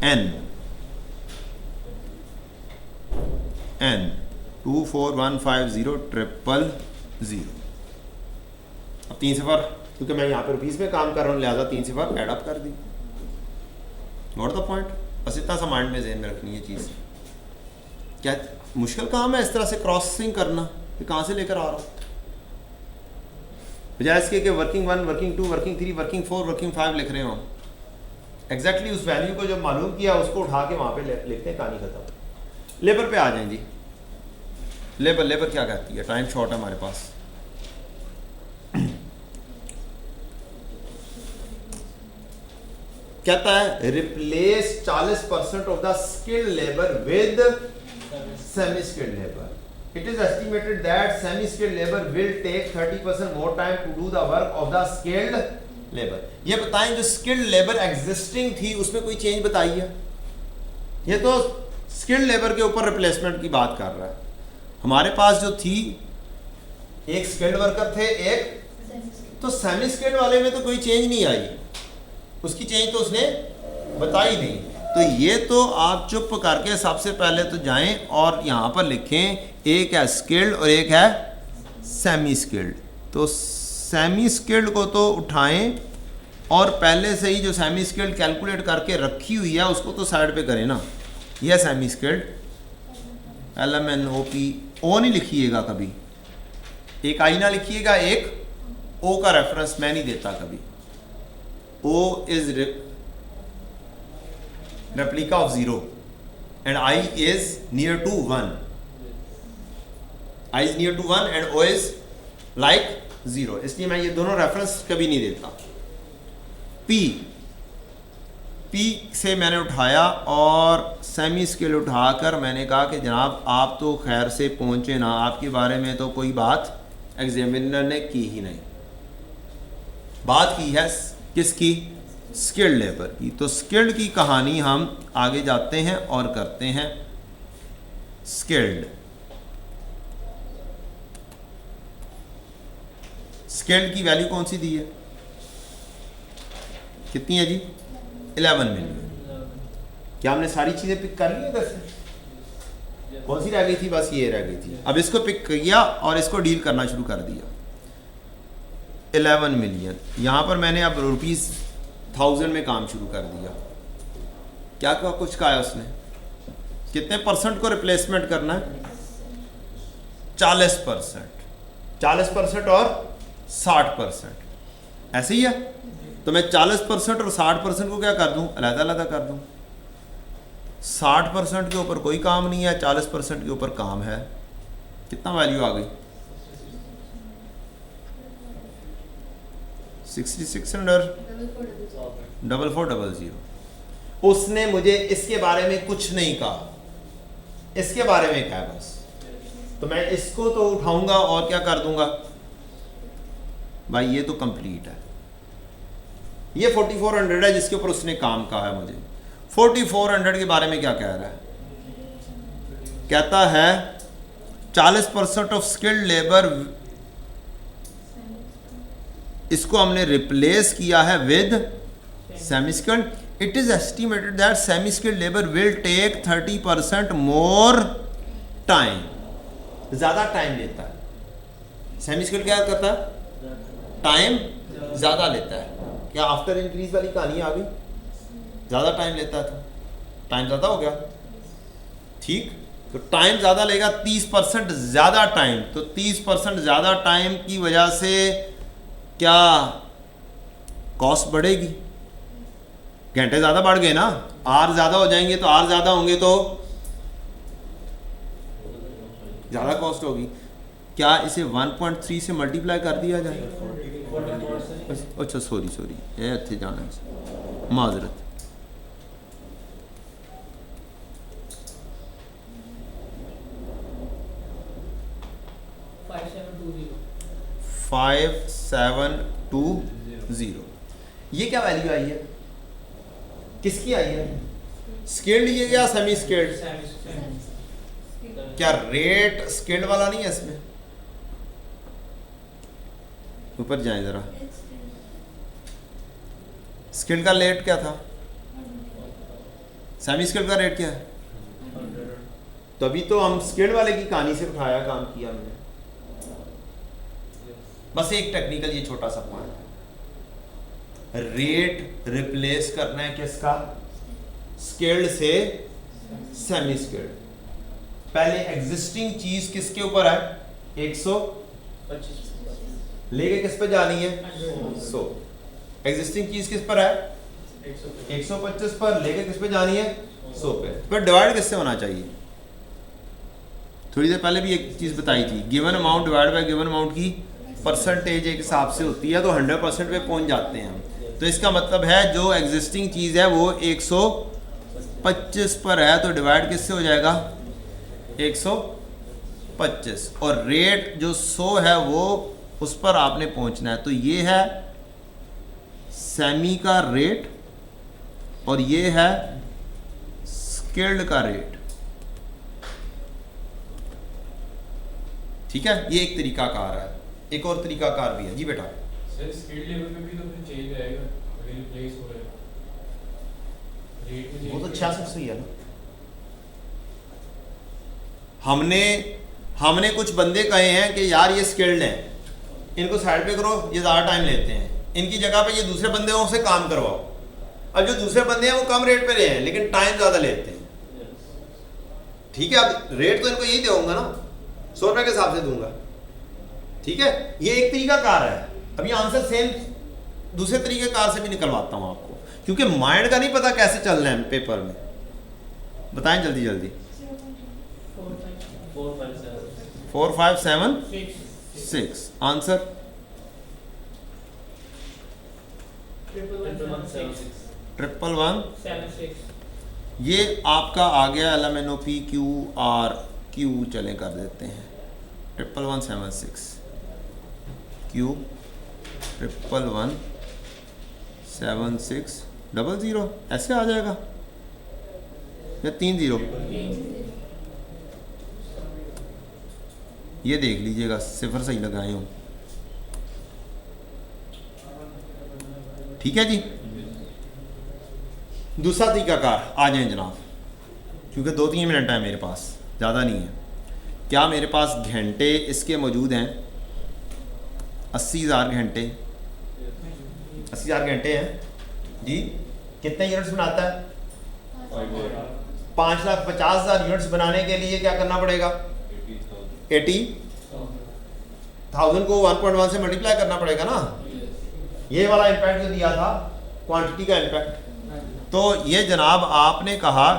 n 24150,000। अब 3 सिफर, क्योंकि मैं यहाँ पे रुपीस में काम कर रहा हूँ लिहाजा 3 सिफर एड अप कर दी। नोट द पॉइंट, बस इतना सा माइंड में ज़हन में रखनी है चीज़। क्या मुश्किल काम है इस तरह से क्रॉसिंग करना, कि कहाँ से लेकर आ रहा हूँ, बजाय इसके कि working 1 working 2 working 3 working 4 working 5 लिख रहे हो हम। एग्जैक्टली उस वैल्यू को जब मालूम किया उसको उठा के वहाँ पे लिखते हैं, कहानी खत्म। लेबर पे आ जाएं जी। लेबर क्या कहती है? टाइम शॉर्ट है हमारे पास। कहता है replace 40% of the skilled labour with semi skilled labour. It is estimated that semi-skilled labor will take 30% more time to do the work of the skilled labor। ये बताएं जो skilled labor existing थी उसमें कोई चेंज बताइए। ये तो skilled labor के ऊपर रिप्लेसमेंट की बात कर रहा है। हमारे पास जो थी एक skilled worker थे, एक तो सेमी स्किल्ड वाले में तो कोई चेंज नहीं आई, उसकी चेंज तो उसने बताई नहीं। तो ये तो आप चुप करके सबसे पहले तो जाएं और यहाँ पर लिखें, एक है स्किल्ड और एक है सेमी स्किल्ड। तो सेमी स्किल्ड को तो उठाएं और पहले से ही जो सेमी स्किल्ड कैलकुलेट करके रखी हुई है उसको तो साइड पे करें ना। यह सेमी स्किल्ड LMNOP, ओ नहीं लिखिएगा कभी, एक आई ना लिखिएगा, एक ओ का रेफरेंस मैं नहीं देता कभी। O is replica of 0 and I is near to 1. I is near to 1 and O is like 0, इसलिए मैं ये दोनों रेफरेंस कभी नहीं देता। P से मैंने उठाया और सेमी स्किल उठाकर मैंने कहा कि जनाब आप तो खैर से पहुंचे ना, आपके बारे में तो कोई बात एग्जामिनर ने की ही नहीं। बात की है किसकी? स्किल्ड लेबर की। तो स्किल्ड की कहानी हम आगे जाते हैं और करते हैं। स्किल्ड की वैल्यू कौन सी दी है? कितनी है जी? 11 मिलियन। क्या हमने सारी चीजें पिक कर ली इधर से? कौन सी रह गई थी? बस ये रह गई थी। अब इसको पिक किया और इसको डील करना शुरू कर दिया। 11 मिलियन, यहाँ पर मैंने अब ₹1000 में काम शुरू कर दिया। क्या क्या कुछ कहा है उसने? कितने परसेंट को रिप्लेसमेंट करना है? 40%। 40% और 60%, ऐसे ही है। तो मैं 40% और 60% को क्या कर दूं? अलग-अलग कर दूं। 60% के ऊपर कोई काम नहीं है, 40% के ऊपर काम है। कितना वैल्यू आ गई? 6600 4400। उसने मुझे इसके बारे में कुछ नहीं कहा, इसके बारे में कहा बस। तो मैं इसको तो उठाऊंगा और क्या कर दूंगा भाई, ये तो कंप्लीट है। ये 4400 है जिसके ऊपर उसने काम कहा है मुझे। 4400 के बारे में क्या कह रहा है? कहता है 40% ऑफ स्किल्ड लेबर, इसको हमने रिप्लेस किया है with semi skilled. It is estimated that semi skilled labour will take 30% more time. ज्यादा टाइम लेता है सेमी स्किल्ड। क्या करता है? टाइम ज्यादा लेता है। क्या आफ्टर इंक्रीज वाली कहानी आ गई? ज्यादा टाइम लेता है तो टाइम ज्यादा हो गया, ठीक। तो टाइम ज्यादा लेगा, 30% ज्यादा टाइम। तो 30% ज्यादा टाइम की वजह से क्या कॉस्ट बढ़ेगी? घंटे ज़्यादा बढ़ गए ना, आर ज़्यादा हो जाएंगे, तो आर ज़्यादा होंगे तो ज़्यादा कॉस्ट होगी। क्या इसे 1.3 से मल्टीप्लाई कर दिया जाए? अच्छा सॉरी ये इतने जाना है, माजरत। Five seven two zero. ये क्या वैल्यू आई है, किसकी आई है? स्केल्ड ये या सेमी स्केल्ड? क्या रेट स्केल्ड वाला नहीं है इसमें? ऊपर जाएं जरा, स्केल्ड का रेट क्या था, सेमी स्केल्ड का रेट क्या है? तभी तो हम स्केल्ड वाले की कहानी से उठाया, काम किया हमने। बस एक टेक्निकल ये छोटा सा पॉइंट है, रेट रिप्लेस करना है किसका? स्केल्ड से सेमी स्केल्ड। पहले एग्जिस्टिंग चीज किसके ऊपर है? 125 लेके किस पे जानी है? 100। एग्जिस्टिंग चीज किस पर है? 125 पर, लेके किस पे जानी है? 100 पे। पर डिवाइड किससे होना चाहिए? थोड़ी देर पहले भी एक चीज बताई थी, given amount divide by given amount की परसेंटेज एक हिसाब से होती है, तो 100% पे पहुंच जाते हैं हम। तो इसका मतलब है जो एग्जिस्टिंग चीज़ है वो 125 पर है, तो डिवाइड किससे हो जाएगा? 125। और रेट जो 100 है वो उस पर आपने पहुंचना है। तो ये है सेमी का रेट और ये है स्केल्ड का रेट। ठीक है, ये एक तरीका कार है। एक और तरीका कार भी है जी बेटा। सर स्किल लेवल पे भी तो फिर चेंज आएगा, अगर रिप्लेस हो रहा है रेट में। वो तो 66 ही है ना। हमने कुछ बंदे कहे हैं कि यार ये स्किल्ड हैं, इनको साइड पे करो, ये ज़्यादा टाइम लेते हैं, इनकी जगह पे ये दूसरे बंदे से काम करवाओ। अब जो दूसरे बंदे हैं वो कम रेट पे रहे हैं लेकिन टाइम ज़्यादा लेते हैं। ठीक है, अब रेट तो इनको यही दूंगा ना, 100 रुपये के हिसाब से दूंगा। ठीक है, ये एक तरीका कार है। अभी आंसर सेम दूसरे तरीके कार से भी निकलवाता हूँ आपको, क्योंकि माइंड का नहीं पता कैसे चल रहे हैं पेपर में। बताएं जल्दी जल्दी। 4 5 7 6 आंसर 11176। ये आपका आ गया LMNOP QRQ। चलें कर देते हैं 11176 Q 11176 00 ऐसे आ जाएगा या 30? ये देख लीजिएगा सिफर सही लगाए हूँ। ठीक है जी, दूसरा तरीकाकार आ जाए जनाब, क्योंकि 2-3 मिनट है मेरे पास, ज़्यादा नहीं है। क्या मेरे पास घंटे इसके मौजूद हैं? 80,000 घंटे। 80,000 घंटे हैं जी। कितने यूनिट्स बनाता है? 5,50,000 यूनिट्स बनाने के लिए क्या करना पड़ेगा? 80,000 को 1.1 से मल्टीप्लाई करना पड़ेगा ना। ये वाला इम्पैक्ट जो दिया था क्वांटिटी का इम्पैक्ट। तो ये जनाब आपने कहा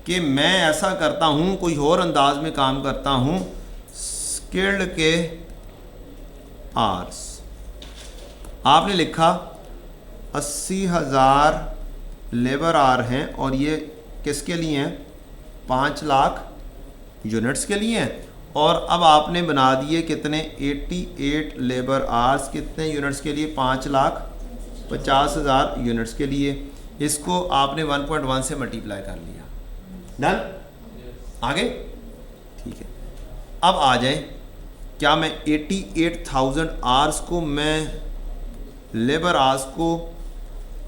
कि मैं ऐसा करता हूँ, कोई और अंदाज में काम करता हूँ, स्किल्ड के आर्स। आपने लिखा 80,000 लेबर आर हैं और ये किसके लिए हैं? 5 लाख यूनिट्स के लिए हैं। और अब आपने बना दिए कितने? 88 लेबर आर्स कितने यूनिट्स के लिए? 5,50,000 यूनिट्स के लिए। इसको आपने 1.1 से मल्टीप्लाई कर लिया। डन? आगे? ठीक है, अब आ जाए, क्या मैं 88,000 आर्स को मैं लेबर आर्स को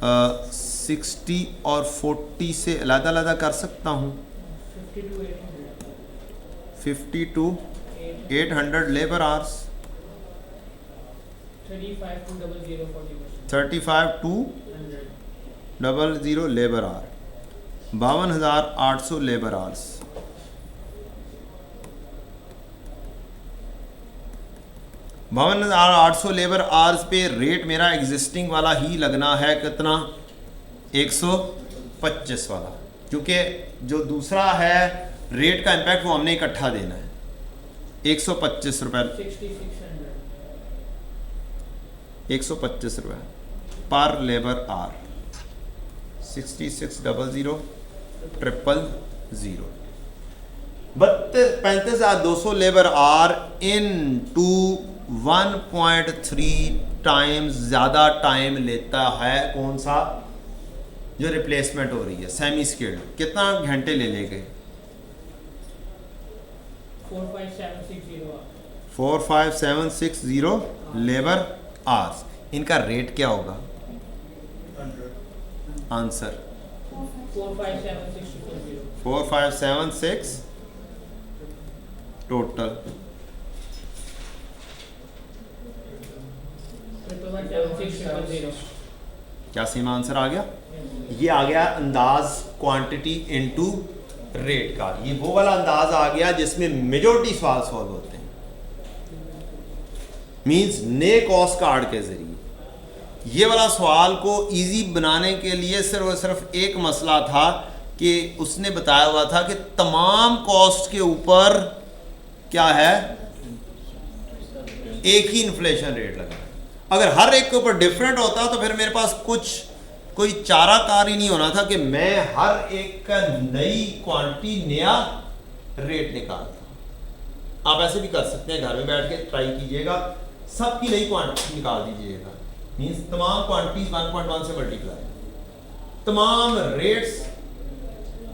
60 और 40 से अलग-अलग कर सकता हूँ? 50 to 800 labour hours. 35 to 00 labour our. 52,800 labour hours. 52,800 labour hours पे रेट मेरा एग्जिस्टिंग वाला ही लगना है। कितना? 125 वाला, क्योंकि जो दूसरा है रेट का इम्पैक्ट वो हमने इकट्ठा देना है। 125 रुपये 6600 125 रुपये पर labour are 6600 000 35,200 labour are into 1.3 times ज़्यादा टाइम लेता है कौन सा जो रिप्लेसमेंट हो रही है सेमी स्किल्ड। कितना घंटे ले लेंगे 45760 लेबर आवर्स। इनका रेट क्या होगा? Answer 4576 total. क्या सेम आंसर आ गया? ये आ गया अंदाज क्वांटिटी इनटू रेट का। ये वो वाला अंदाज आ गया जिसमें मेजॉरिटी सवाल सॉल्व होते हैं, मींस नए कॉस्ट कार्ड के जरिए। ये वाला सवाल को इजी बनाने के लिए सिर्फ और सिर्फ एक मसला था कि उसने बताया हुआ था कि तमाम कॉस्ट के ऊपर क्या है, एक ही इन्फ्लेशन रेट लगा। अगर हर एक के ऊपर डिफरेंट होता तो फिर मेरे पास कोई चाराकार ही नहीं होना था कि मैं हर एक का नई क्वांटिटी नया रेट निकालता। आप ऐसे भी कर सकते हैं, घर में बैठ के ट्राई कीजिएगा, सबकी नई क्वांटिटी निकाल दीजिएगा। मींस तमाम क्वांटिटीज 1.1 से मल्टीप्लाई, तमाम रेट्स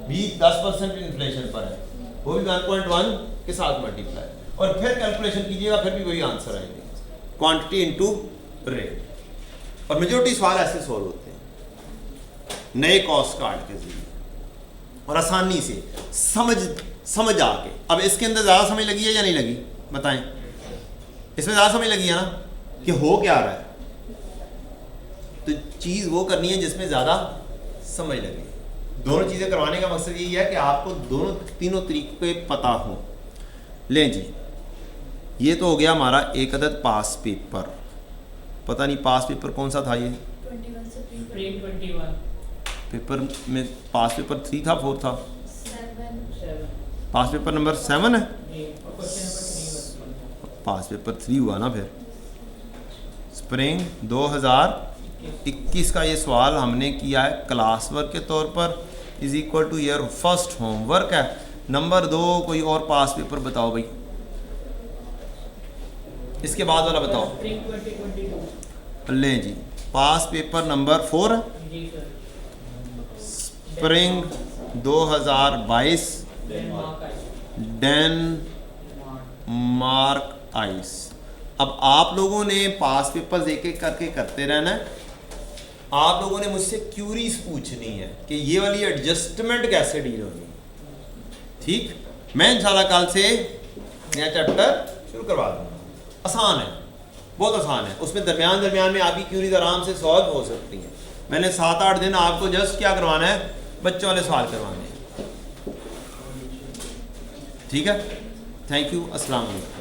भी 10% इन्फ्लेशन पर है, वो भी 1.1 के साथ मल्टीप्लाई, और फिर कैलकुलेशन कीजिएगा, फिर भी वही आंसर आएंगे, क्वांटिटी इनटू रेट। और मेजॉरिटी सवाल ऐसे सोल्व होते हैं नए कॉस्ट कार्ड के जरिए और आसानी से समझ आके। अब इसके अंदर ज़्यादा समझ लगी है या नहीं लगी बताएं? इसमें ज़्यादा समझ लगी है ना कि हो क्या रहा है। तो चीज़ वो करनी है जिसमें ज़्यादा समझ लगे। दोनों चीज़ें करवाने का मकसद यही है कि आपको तीनों तरीके पता हो। लें जी, ये तो हो गया हमारा एक अदद पास पेपर। पता नहीं पास पेपर कौन सा था ये? 21 से 21 पेपर में पास पेपर 3 था 4 था? 7 पास पेपर नंबर 7 है, क्वेश्चन नंबर 3 पास पेपर 3 हुआ ना। फिर स्प्रिंग 2021 का ये सवाल हमने किया है क्लास वर्क के तौर पर, is equal two year first homework है। नंबर 2 कोई और पास पेपर बताओ भाई, इसके बाद वाला बताओ। 2022 लें जी, पास पेपर नंबर 4 है, जी सर, स्प्रिंग 2022 डेनमार्क आइस। अब आप लोगों ने पास पेपर्स एक एक करके करते रहना है। आप लोगों ने मुझसे क्यूरीज पूछनी है कि ये वाली एडजस्टमेंट कैसे डील होगी। ठीक, मैं इंशाल्लाह कल से नया चैप्टर शुरू करवा दूंगा। आसान है, बहुत आसान है। उसमें दरमियान में आपकी क्यूरीज आराम से सॉल्व हो सकती हैं। मैंने 7-8 दिन आपको जस्ट क्या करवाना है, बच्चों वाले सवाल करवाने हैं। ठीक है, थैंक यू, अस्सलाम वालेकुम।